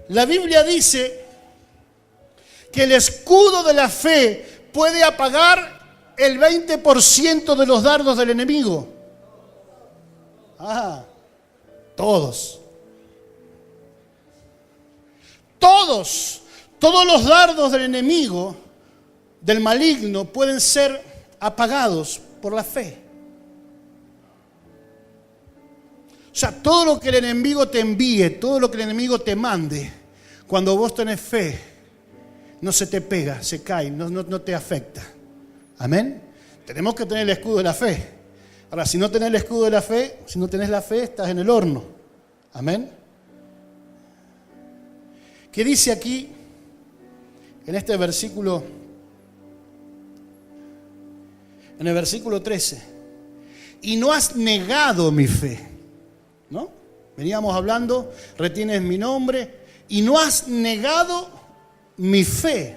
La Biblia dice que el escudo de la fe puede apagar el 20% de los dardos del enemigo. Todos los dardos del enemigo, del maligno, pueden ser apagados por la fe. O sea, todo lo que el enemigo te envíe, todo lo que el enemigo te mande, cuando vos tenés fe, no se te pega, se cae, no te afecta. Amén. Tenemos que tener el escudo de la fe. Ahora, si no tenés el escudo de la fe, si no tenés la fe, estás en el horno. Amén. ¿Qué dice aquí en este versículo? En el versículo 13, y no has negado mi fe, ¿no? Veníamos hablando, retienes mi nombre, y no has negado mi fe.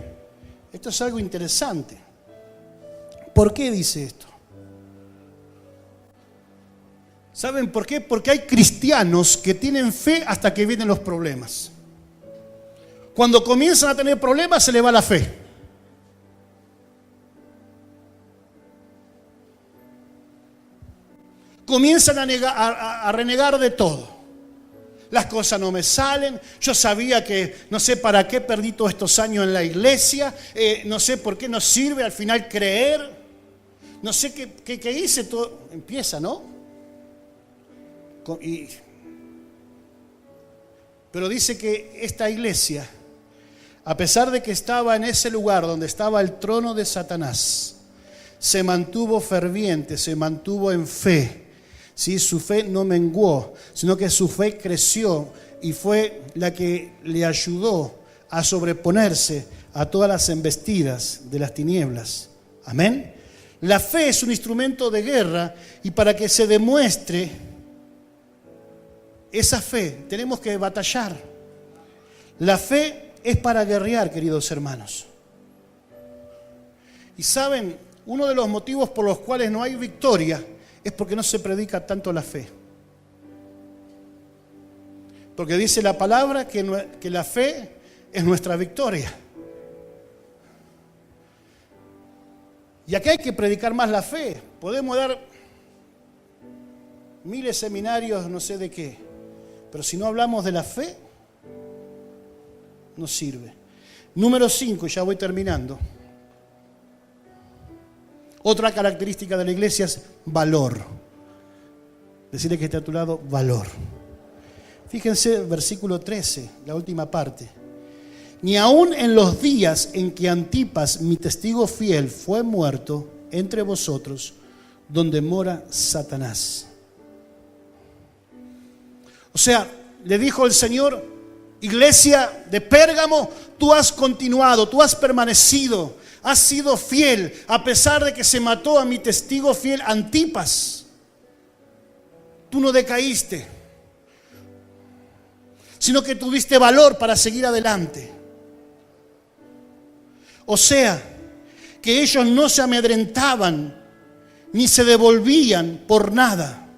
Esto es algo interesante. ¿Por qué dice esto? ¿Saben por qué? Porque hay cristianos que tienen fe hasta que vienen los problemas. Cuando comienzan a tener problemas se les va la fe. Comienzan a renegar de todo. Las cosas no me salen. Yo sabía que no sé para qué perdí todos estos años en la iglesia. No sé por qué no sirve al final creer. No sé qué hice. Todo empieza, ¿no? Pero dice que esta iglesia, a pesar de que estaba en ese lugar donde estaba el trono de Satanás, se mantuvo ferviente, se mantuvo en fe. ¿Sí? Su fe no menguó, sino que su fe creció y fue la que le ayudó a sobreponerse a todas las embestidas de las tinieblas. Amén. La fe es un instrumento de guerra y para que se demuestre esa fe tenemos que batallar. La fe es para guerrear, queridos hermanos. Y saben, uno de los motivos por los cuales no hay victoria es porque no se predica tanto la fe. Porque dice la palabra que la fe es nuestra victoria. Y acá hay que predicar más la fe. Podemos dar miles de seminarios, no sé de qué, pero si no hablamos de la fe, no sirve. Número 5, ya voy terminando. Otra característica de la iglesia es valor. Decirle que está a tu lado, valor. Fíjense, versículo 13, la última parte. Ni aun en los días en que Antipas, mi testigo fiel, fue muerto entre vosotros, donde mora Satanás. O sea, le dijo el Señor, iglesia de Pérgamo, tú has continuado, tú has permanecido, has sido fiel, a pesar de que se mató a mi testigo fiel Antipas. Tú no decaíste, sino que tuviste valor para seguir adelante. O sea, que ellos no se amedrentaban ni se devolvían por nada.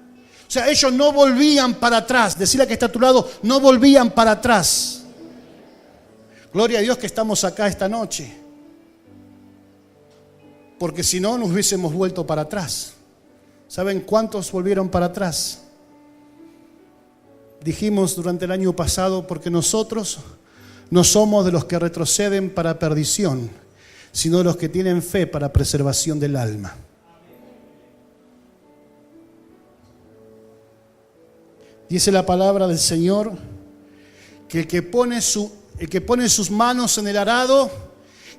O sea, ellos no volvían para atrás. Decirle que está a tu lado, no volvían para atrás. Gloria a Dios que estamos acá esta noche. Porque si no, nos hubiésemos vuelto para atrás. ¿Saben cuántos volvieron para atrás? Dijimos durante el año pasado, porque nosotros no somos de los que retroceden para perdición, sino de los que tienen fe para preservación del alma. Dice la palabra del Señor que el que pone sus manos en el arado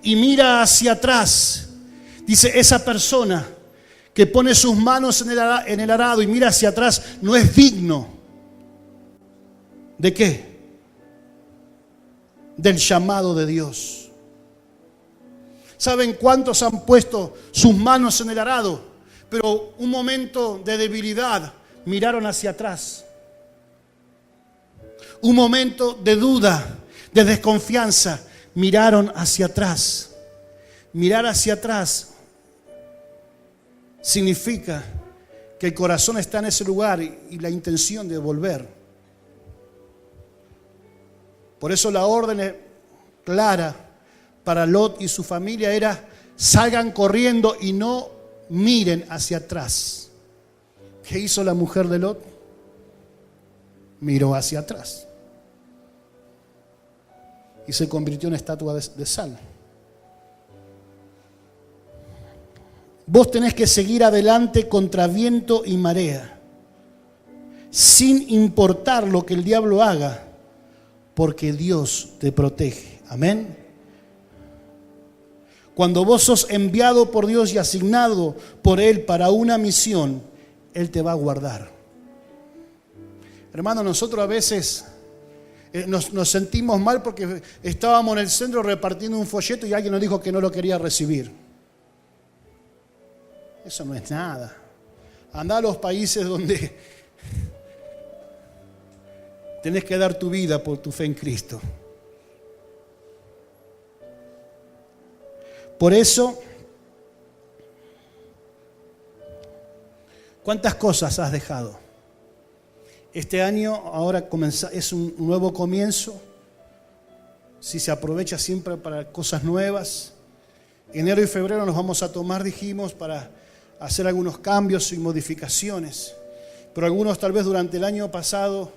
y mira hacia atrás, dice esa persona que pone sus manos en el arado y mira hacia atrás no es digno. ¿De qué? Del llamado de Dios. ¿Saben cuántos han puesto sus manos en el arado? Pero un momento de debilidad miraron hacia atrás. Un momento de duda, de desconfianza, miraron hacia atrás. Mirar hacia atrás significa que el corazón está en ese lugar y la intención de volver. Por eso la orden clara para Lot y su familia era: salgan corriendo y no miren hacia atrás. ¿Qué hizo la mujer de Lot? Miró hacia atrás y se convirtió en estatua de sal. Vos tenés que seguir adelante contra viento y marea, sin importar lo que el diablo haga, porque Dios te protege. Amén. Cuando vos sos enviado por Dios y asignado por Él para una misión, Él te va a guardar. Hermano, nosotros a veces nos sentimos mal porque estábamos en el centro repartiendo un folleto y alguien nos dijo que no lo quería recibir. Eso no es nada. Andá a los países donde tenés que dar tu vida por tu fe en Cristo. Por eso, ¿cuántas cosas has dejado? Este año ahora es un nuevo comienzo. Si se aprovecha siempre para cosas nuevas. Enero y febrero nos vamos a tomar, dijimos, para hacer algunos cambios y modificaciones. Pero algunos tal vez durante el año pasado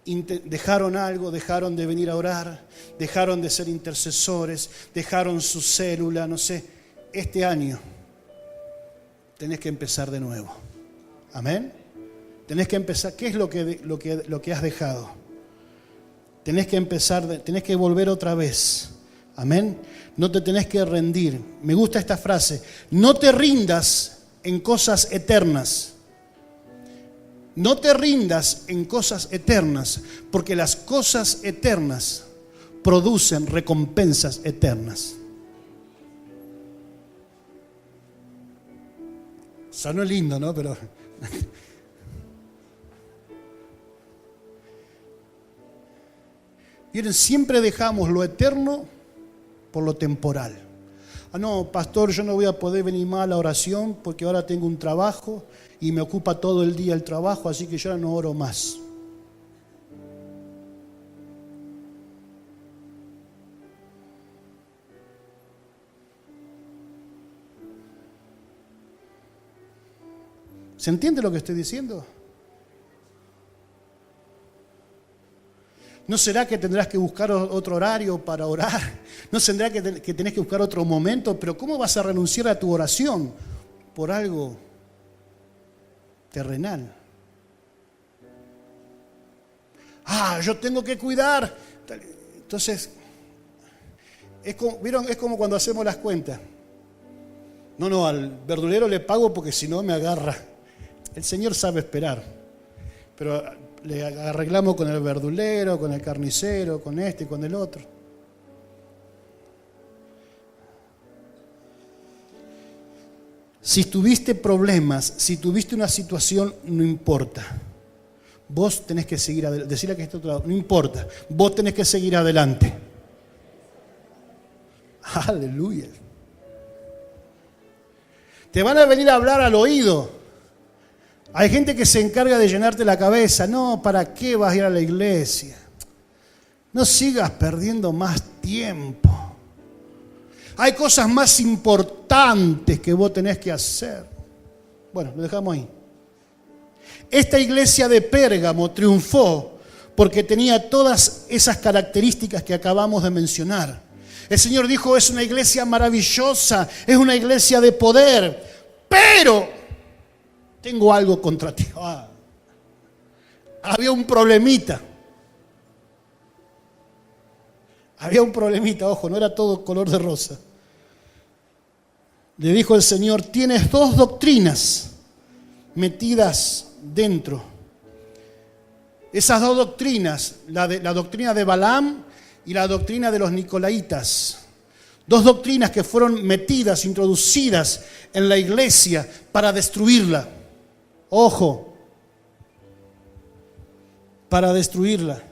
dejaron algo, dejaron de venir a orar, dejaron de ser intercesores, dejaron su célula, no sé. Este año tenés que empezar de nuevo. Amén. Tenés que empezar. ¿Qué es lo que has dejado? Tenés que empezar, tenés que volver otra vez. Amén. No te tenés que rendir. Me gusta esta frase. No te rindas en cosas eternas. No te rindas en cosas eternas, porque las cosas eternas producen recompensas eternas. Sonó lindo, ¿no? Pero miren, siempre dejamos lo eterno por lo temporal. Ah, no, pastor, yo no voy a poder venir más a la oración porque ahora tengo un trabajo y me ocupa todo el día el trabajo, así que yo ahora no oro más. ¿Se entiende lo que estoy diciendo? ¿No será que tendrás que buscar otro horario para orar? ¿No será que tenés que buscar otro momento? Pero ¿cómo vas a renunciar a tu oración por algo terrenal? Yo tengo que cuidar. Entonces, ¿vieron? Es como cuando hacemos las cuentas. No, al verdulero le pago porque si no me agarra. El Señor sabe esperar. Pero le arreglamos con el verdulero, con el carnicero, con este y con el otro. Si tuviste problemas, si tuviste una situación, no importa. Vos tenés que seguir adelante. Decirle que está a otro lado, no importa. Vos tenés que seguir adelante. Aleluya. Te van a venir a hablar al oído. Hay gente que se encarga de llenarte la cabeza. No, ¿para qué vas a ir a la iglesia? No sigas perdiendo más tiempo. Hay cosas más importantes que vos tenés que hacer. Bueno, lo dejamos ahí. Esta iglesia de Pérgamo triunfó porque tenía todas esas características que acabamos de mencionar. El Señor dijo, es una iglesia maravillosa, es una iglesia de poder, pero tengo algo contra ti. Había un problemita. Ojo, no era todo color de rosa. Le dijo el Señor, tienes dos doctrinas metidas dentro. Esas dos doctrinas, la doctrina de Balaam y la doctrina de los nicolaitas. Dos doctrinas que fueron metidas, introducidas en la iglesia para destruirla. Ojo, para destruirla.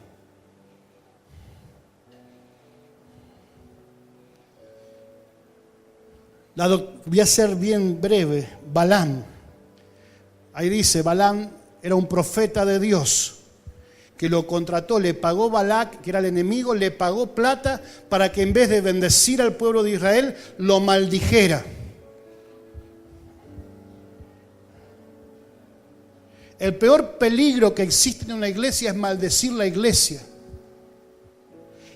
Voy a ser bien breve. Balaam. Ahí dice, Balaam era un profeta de Dios que lo contrató, le pagó Balac, que era el enemigo, le pagó plata para que en vez de bendecir al pueblo de Israel, lo maldijera. El peor peligro que existe en una iglesia es maldecir la iglesia.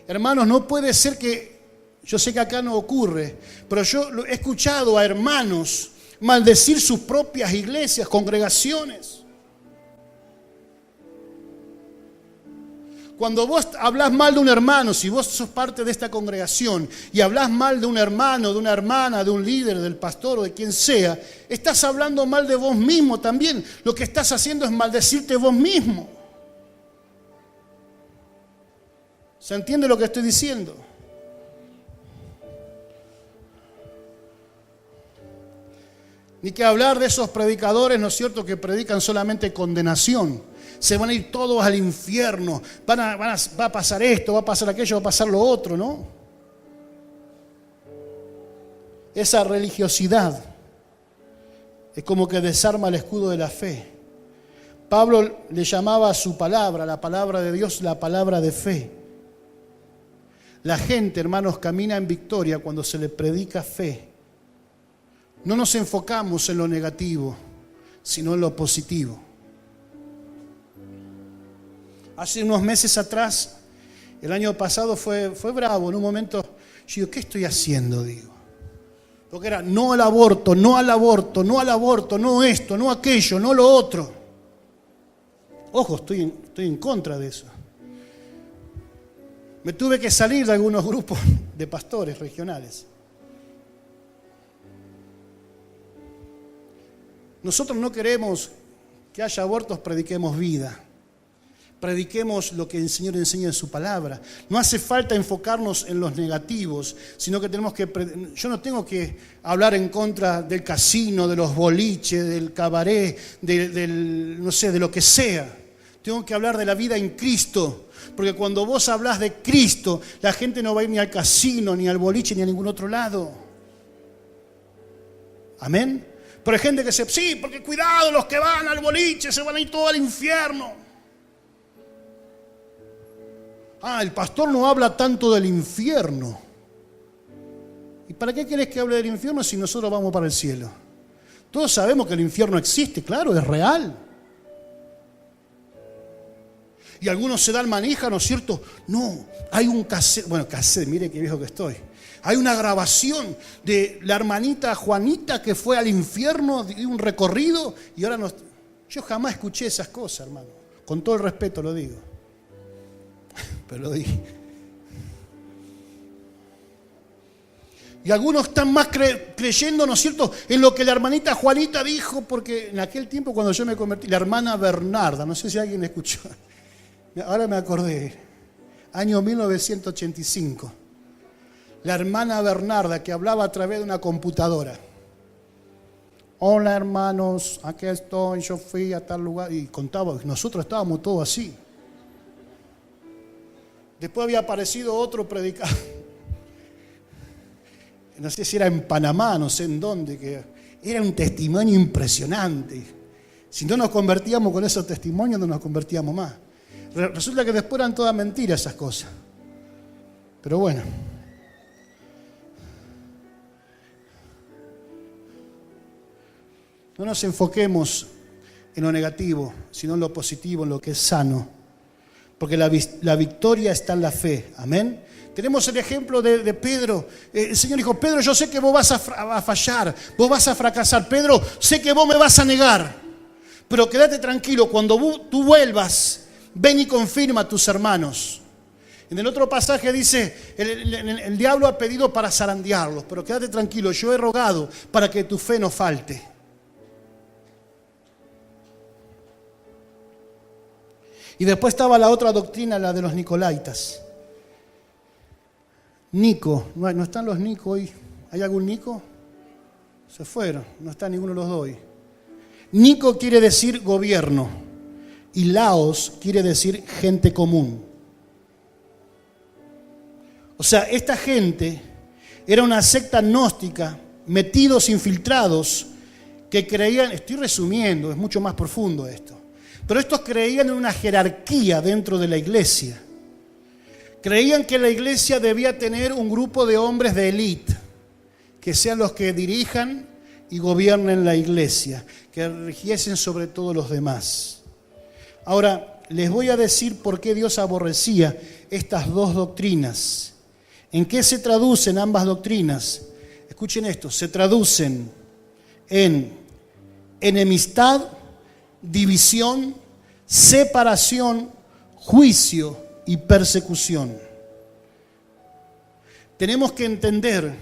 Hermanos, no puede ser que, yo sé que acá no ocurre, pero yo he escuchado a hermanos maldecir sus propias iglesias, congregaciones. Cuando vos hablás mal de un hermano, si vos sos parte de esta congregación y hablás mal de un hermano, de una hermana, de un líder, del pastor o de quien sea, estás hablando mal de vos mismo también. Lo que estás haciendo es maldecirte vos mismo. ¿Se entiende lo que estoy diciendo? Ni que hablar de esos predicadores, ¿no es cierto?, que predican solamente condenación. Se van a ir todos al infierno, va a pasar esto, va a pasar aquello, va a pasar lo otro, ¿no? Esa religiosidad es como que desarma el escudo de la fe. Pablo le llamaba a su palabra, la palabra de Dios, la palabra de fe. La gente, hermanos, camina en victoria cuando se le predica fe. No nos enfocamos en lo negativo, sino en lo positivo. Hace unos meses atrás, el año pasado fue bravo. En un momento, yo digo, ¿qué estoy haciendo? Digo. Porque era no al aborto, no al aborto, no al aborto, no esto, no aquello, no lo otro. Ojo, estoy en contra de eso. Me tuve que salir de algunos grupos de pastores regionales. Nosotros no queremos que haya abortos, prediquemos vida. Prediquemos lo que el Señor enseña en su palabra. No hace falta enfocarnos en los negativos, sino que yo no tengo que hablar en contra del casino, de los boliches, del cabaret, no sé, de lo que sea. Tengo que hablar de la vida en Cristo, porque cuando vos hablás de Cristo, la gente no va a ir ni al casino, ni al boliche, ni a ningún otro lado. Amén. Pero hay gente que dice, sí, porque cuidado, los que van al boliche se van a ir todos al infierno. El pastor no habla tanto del infierno. ¿Y para qué querés que hable del infierno si nosotros vamos para el cielo? Todos sabemos que el infierno existe, claro, es real. Y algunos se dan manija, ¿no es cierto? No, hay un cassette, bueno, cassette, mire qué viejo que estoy. Hay una grabación de la hermanita Juanita que fue al infierno, dio un recorrido y ahora nos... Yo jamás escuché esas cosas, hermano. Con todo el respeto lo digo. Pero lo dije. Y algunos están más creyendo, ¿no es cierto?, en lo que la hermanita Juanita dijo, porque en aquel tiempo cuando yo me convertí, la hermana Bernarda, no sé si alguien escuchó, ahora me acordé, año 1985, la hermana Bernarda que hablaba a través de una computadora. Hola hermanos, aquí estoy, yo fui a tal lugar, y contaba, nosotros estábamos todos así. Después había aparecido otro predicador, no sé si era en Panamá, no sé en dónde, que era un testimonio impresionante. Si no nos convertíamos con esos testimonios, no nos convertíamos más. Resulta que después eran todas mentiras esas cosas. Pero bueno. No nos enfoquemos en lo negativo, sino en lo positivo, en lo que es sano. Porque la victoria está en la fe. Amén. Tenemos el ejemplo de Pedro. El Señor dijo, Pedro, yo sé que vos vas a fallar, vos vas a fracasar. Pedro, sé que vos me vas a negar. Pero quédate tranquilo, cuando tú vuelvas, ven y confirma a tus hermanos. En el otro pasaje dice, el diablo ha pedido para zarandearlos, pero quédate tranquilo, yo he rogado para que tu fe no falte. Y después estaba la otra doctrina, la de los nicolaitas. Nico, no están los Nico hoy. ¿Hay algún Nico? Se fueron, no está ninguno de los dos hoy. Nico quiere decir gobierno y Laos quiere decir gente común. O sea, esta gente era una secta gnóstica, metidos, infiltrados, que creían, estoy resumiendo, es mucho más profundo esto, pero estos creían en una jerarquía dentro de la iglesia. Creían que la iglesia debía tener un grupo de hombres de élite, que sean los que dirijan y gobiernen la iglesia, que rigiesen sobre todos los demás. Ahora, les voy a decir por qué Dios aborrecía estas dos doctrinas. ¿En qué se traducen ambas doctrinas? Escuchen esto, se traducen en enemistad, división, separación, juicio y persecución. Tenemos que entender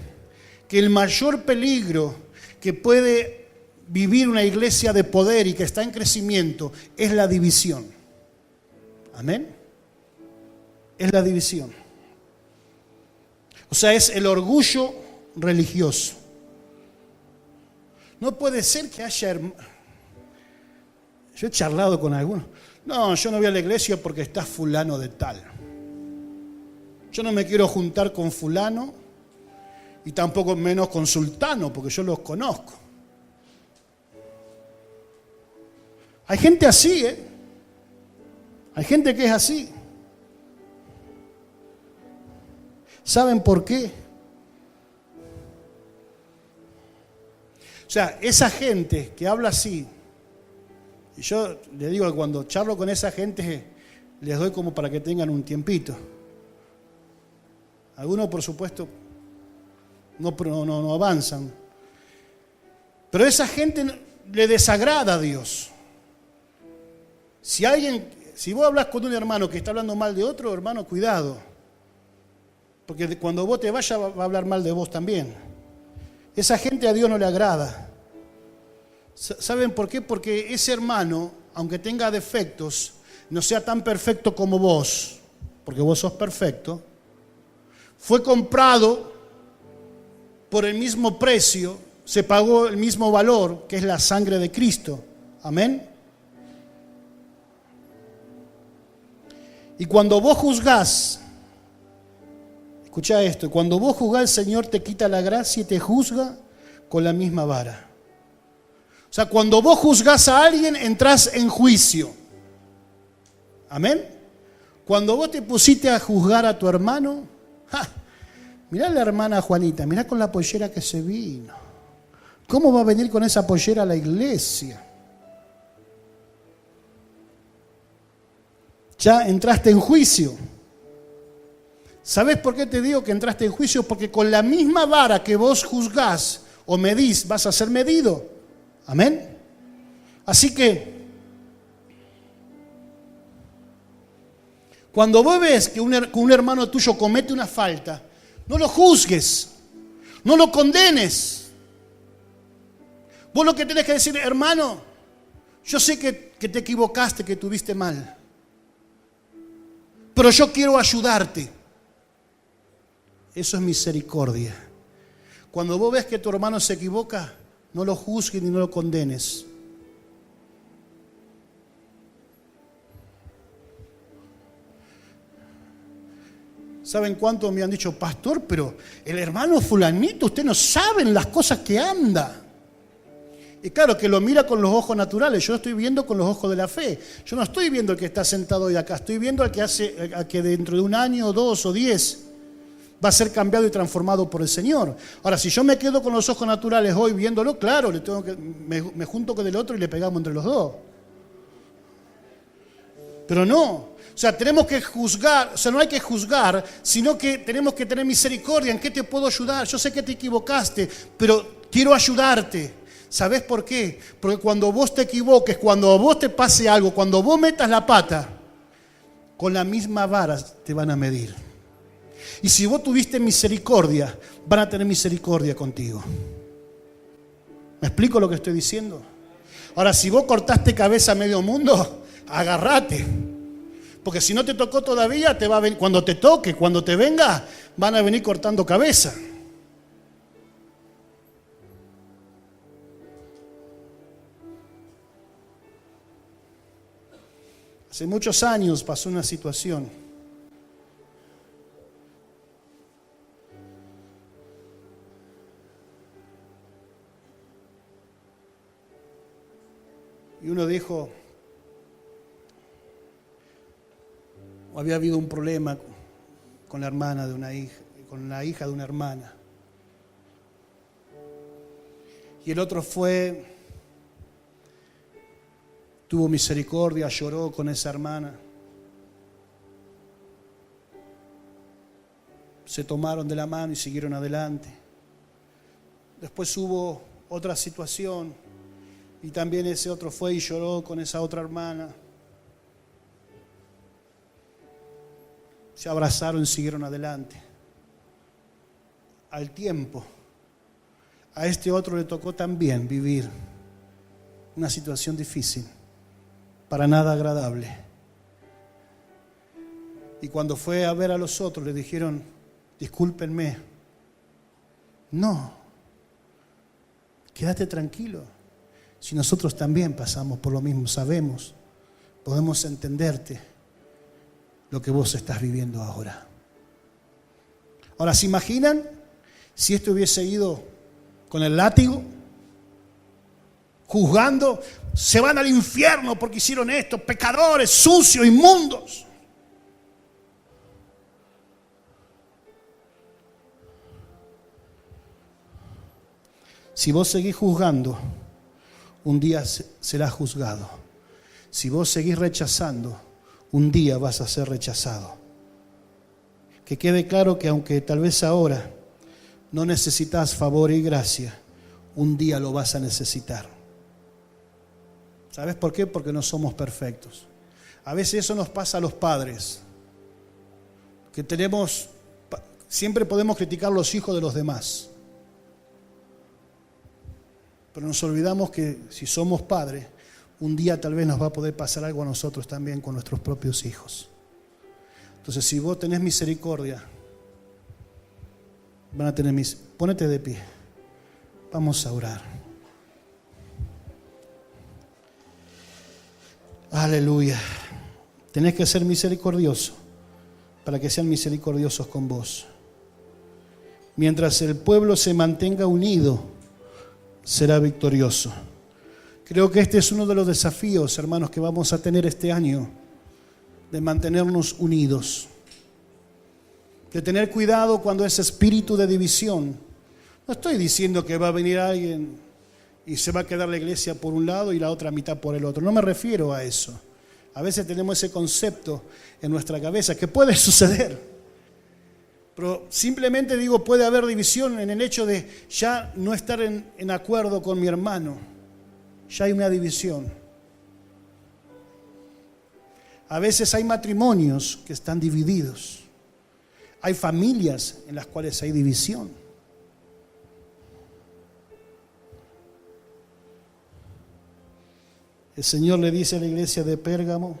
que el mayor peligro que puede vivir una iglesia de poder y que está en crecimiento es la división. Amén. Es la división. O sea, es el orgullo religioso. No puede ser que haya... Yo he charlado con algunos. No, yo no voy a la iglesia porque está fulano de tal. Yo no me quiero juntar con fulano y tampoco menos con sultano porque yo los conozco. Hay gente así, ¿eh? Hay gente que es así. ¿Saben por qué? O sea, esa gente que habla así, y yo les digo que cuando charlo con esa gente les doy como para que tengan un tiempito. Algunos, por supuesto, no avanzan. Pero esa gente le desagrada a Dios. Si vos hablas con un hermano que está hablando mal de otro, hermano, cuidado. Porque cuando vos te vayas va a hablar mal de vos también. Esa gente a Dios no le agrada. ¿Saben por qué? Porque ese hermano, aunque tenga defectos, no sea tan perfecto como vos, porque vos sos perfecto, fue comprado por el mismo precio, se pagó el mismo valor, que es la sangre de Cristo. Amén. Y cuando vos juzgás, escucha esto, cuando vos juzgás, el Señor te quita la gracia y te juzga con la misma vara. O sea, cuando vos juzgás a alguien, entrás en juicio. Amén. Cuando vos te pusiste a juzgar a tu hermano, mirá la hermana Juanita, mirá con la pollera que se vino, ¿Cómo va a venir con esa pollera a la iglesia? Ya entraste en juicio. ¿Sabes por qué te digo que entraste en juicio? Porque con la misma vara que vos juzgás o medís, vas a ser medido. Amén. Así que, cuando vos ves que un hermano tuyo comete una falta, no lo juzgues, no lo condenes. Vos lo que tenés que decir, hermano, yo sé que te equivocaste, que tuviste mal, pero yo quiero ayudarte. Eso es misericordia. Cuando vos ves que tu hermano se equivoca, no lo juzgues ni no lo condenes. ¿Saben cuánto me han dicho, pastor? Pero el hermano fulanito, usted no sabe las cosas que anda. Y claro, que lo mira con los ojos naturales. Yo lo estoy viendo con los ojos de la fe. Yo no estoy viendo al que está sentado hoy acá. Estoy viendo al que dentro de un año, 2 o 10 va a ser cambiado y transformado por el Señor. Ahora, si yo me quedo con los ojos naturales hoy viéndolo, claro, me junto con el otro y le pegamos entre los dos. Pero no. O sea, tenemos que juzgar, o sea, no hay que juzgar, sino que tenemos que tener misericordia. ¿En qué te puedo ayudar? Yo sé que te equivocaste, pero quiero ayudarte. ¿Sabes por qué? Porque cuando vos te equivoques, cuando a vos te pase algo, cuando vos metas la pata, con la misma vara te van a medir. Y si vos tuviste misericordia, van a tener misericordia contigo. ¿Me explico lo que estoy diciendo? Ahora, si vos cortaste cabeza a medio mundo, agárrate. Porque si no te tocó todavía, te va a venir, cuando te toque, cuando te venga, van a venir cortando cabeza. Hace muchos años pasó una situación. Y uno dijo, había habido un problema con la hermana de una hija, con la hija de una hermana. Y el otro tuvo misericordia, lloró con esa hermana. Se tomaron de la mano y siguieron adelante. Después hubo otra situación y también ese otro fue y lloró con esa otra hermana. Se abrazaron y siguieron adelante. Al tiempo, a este otro le tocó también vivir una situación difícil, para nada agradable. Y cuando fue a ver a los otros, le dijeron, discúlpenme. No, quédate tranquilo. Si nosotros también pasamos por lo mismo, sabemos, podemos entenderte lo que vos estás viviendo ahora. Ahora, ¿se imaginan si esto hubiese ido con el látigo? Juzgando, se van al infierno porque hicieron esto, pecadores, sucios, inmundos. Si vos seguís juzgando, un día serás juzgado. Si vos seguís rechazando, un día vas a ser rechazado. Que quede claro que aunque tal vez ahora no necesitas favor y gracia, un día lo vas a necesitar. ¿Sabes por qué? Porque no somos perfectos. A veces eso nos pasa a los padres, que siempre podemos criticar a los hijos de los demás. Pero nos olvidamos que si somos padres, un día tal vez nos va a poder pasar algo a nosotros también con nuestros propios hijos. Entonces, si vos tenés misericordia, van a tener Pónete de pie. Vamos a orar. Aleluya. Tenés que ser misericordioso para que sean misericordiosos con vos. Mientras el pueblo se mantenga unido, será victorioso. Creo que este es uno de los desafíos, hermanos, que vamos a tener este año, de mantenernos unidos, de tener cuidado cuando ese espíritu de división. No estoy diciendo que va a venir alguien y se va a quedar la iglesia por un lado y la otra mitad por el otro. No me refiero a eso. A veces tenemos ese concepto en nuestra cabeza, que puede suceder. Pero simplemente digo, puede haber división en el hecho de ya no estar en acuerdo con mi hermano. Ya hay una división. A veces hay matrimonios que están divididos. Hay familias en las cuales hay división. El Señor le dice a la iglesia de Pérgamo: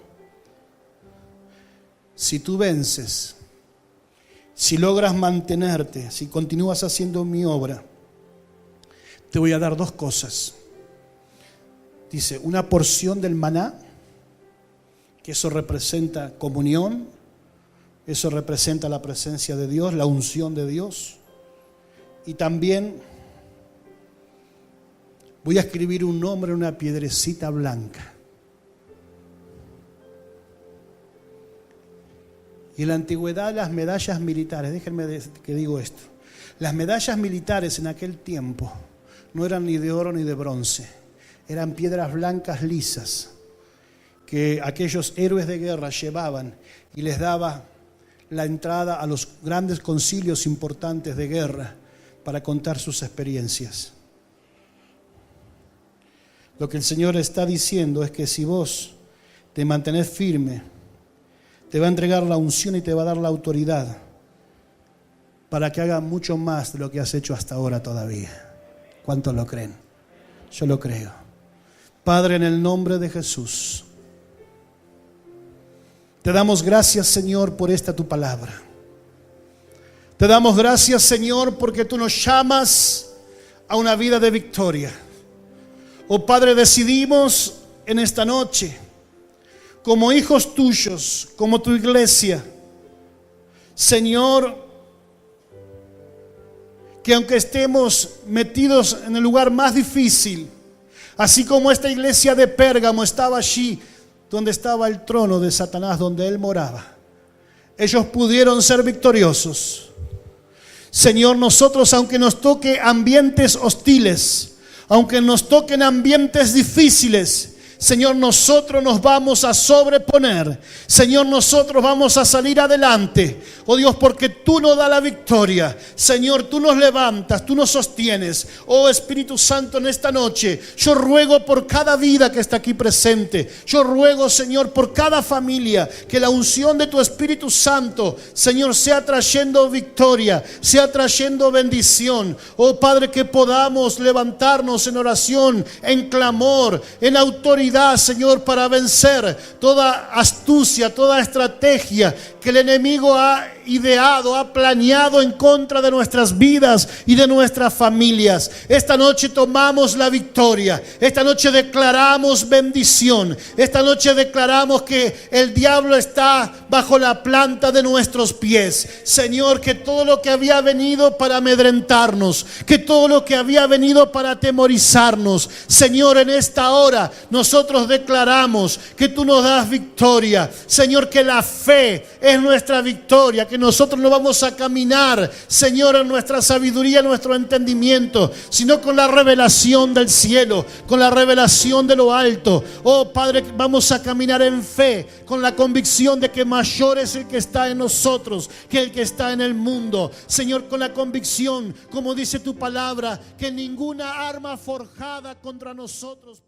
si tú vences, si logras mantenerte, si continúas haciendo mi obra, te voy a dar dos cosas. Dice, una porción del maná, que eso representa comunión, eso representa la presencia de Dios, la unción de Dios. Y también voy a escribir un nombre en una piedrecita blanca. Y en la antigüedad las medallas militares, déjenme que digo esto, las medallas militares en aquel tiempo no eran ni de oro ni de bronce, eran piedras blancas lisas que aquellos héroes de guerra llevaban y les daba la entrada a los grandes concilios importantes de guerra para contar sus experiencias. Lo que el Señor está diciendo es que si vos te mantenés firme, te va a entregar la unción y te va a dar la autoridad para que haga mucho más de lo que has hecho hasta ahora todavía. ¿Cuántos lo creen? Yo lo creo. Padre, en el nombre de Jesús, te damos gracias, Señor, por esta tu palabra. Te damos gracias, Señor, porque tú nos llamas a una vida de victoria. Oh Padre, decidimos en esta noche, como hijos tuyos, como tu iglesia, Señor, que aunque estemos metidos en el lugar más difícil, así como esta iglesia de Pérgamo estaba allí, donde estaba el trono de Satanás, donde él moraba, ellos pudieron ser victoriosos. Señor, nosotros, aunque nos toque ambientes hostiles, aunque nos toquen ambientes difíciles, Señor, nosotros nos vamos a sobreponer. Señor, nosotros vamos a salir adelante. Oh Dios, porque tú nos das la victoria. Señor, tú nos levantas, tú nos sostienes. Oh Espíritu Santo, en esta noche yo ruego por cada vida que está aquí presente. Yo ruego, Señor, por cada familia, que la unción de tu Espíritu Santo, Señor, sea trayendo victoria, sea trayendo bendición. Oh Padre, que podamos levantarnos en oración, en clamor, en autoridad, Señor, para vencer toda astucia, toda estrategia que el enemigo ha ideado, ha planeado en contra de nuestras vidas y de nuestras familias. Esta noche tomamos la victoria. Esta noche declaramos bendición. Esta noche declaramos que el diablo está bajo la planta de nuestros pies. Señor, que todo lo que había venido para amedrentarnos, que todo lo que había venido para atemorizarnos, Señor, en esta hora nosotros declaramos que tú nos das victoria. Señor, que la fe es nuestra victoria, que nosotros no vamos a caminar, Señor, en nuestra sabiduría, en nuestro entendimiento, sino con la revelación del cielo, con la revelación de lo alto. Oh Padre, vamos a caminar en fe, con la convicción de que mayor es el que está en nosotros que el que está en el mundo. Señor, con la convicción, como dice tu palabra, que ninguna arma forjada contra nosotros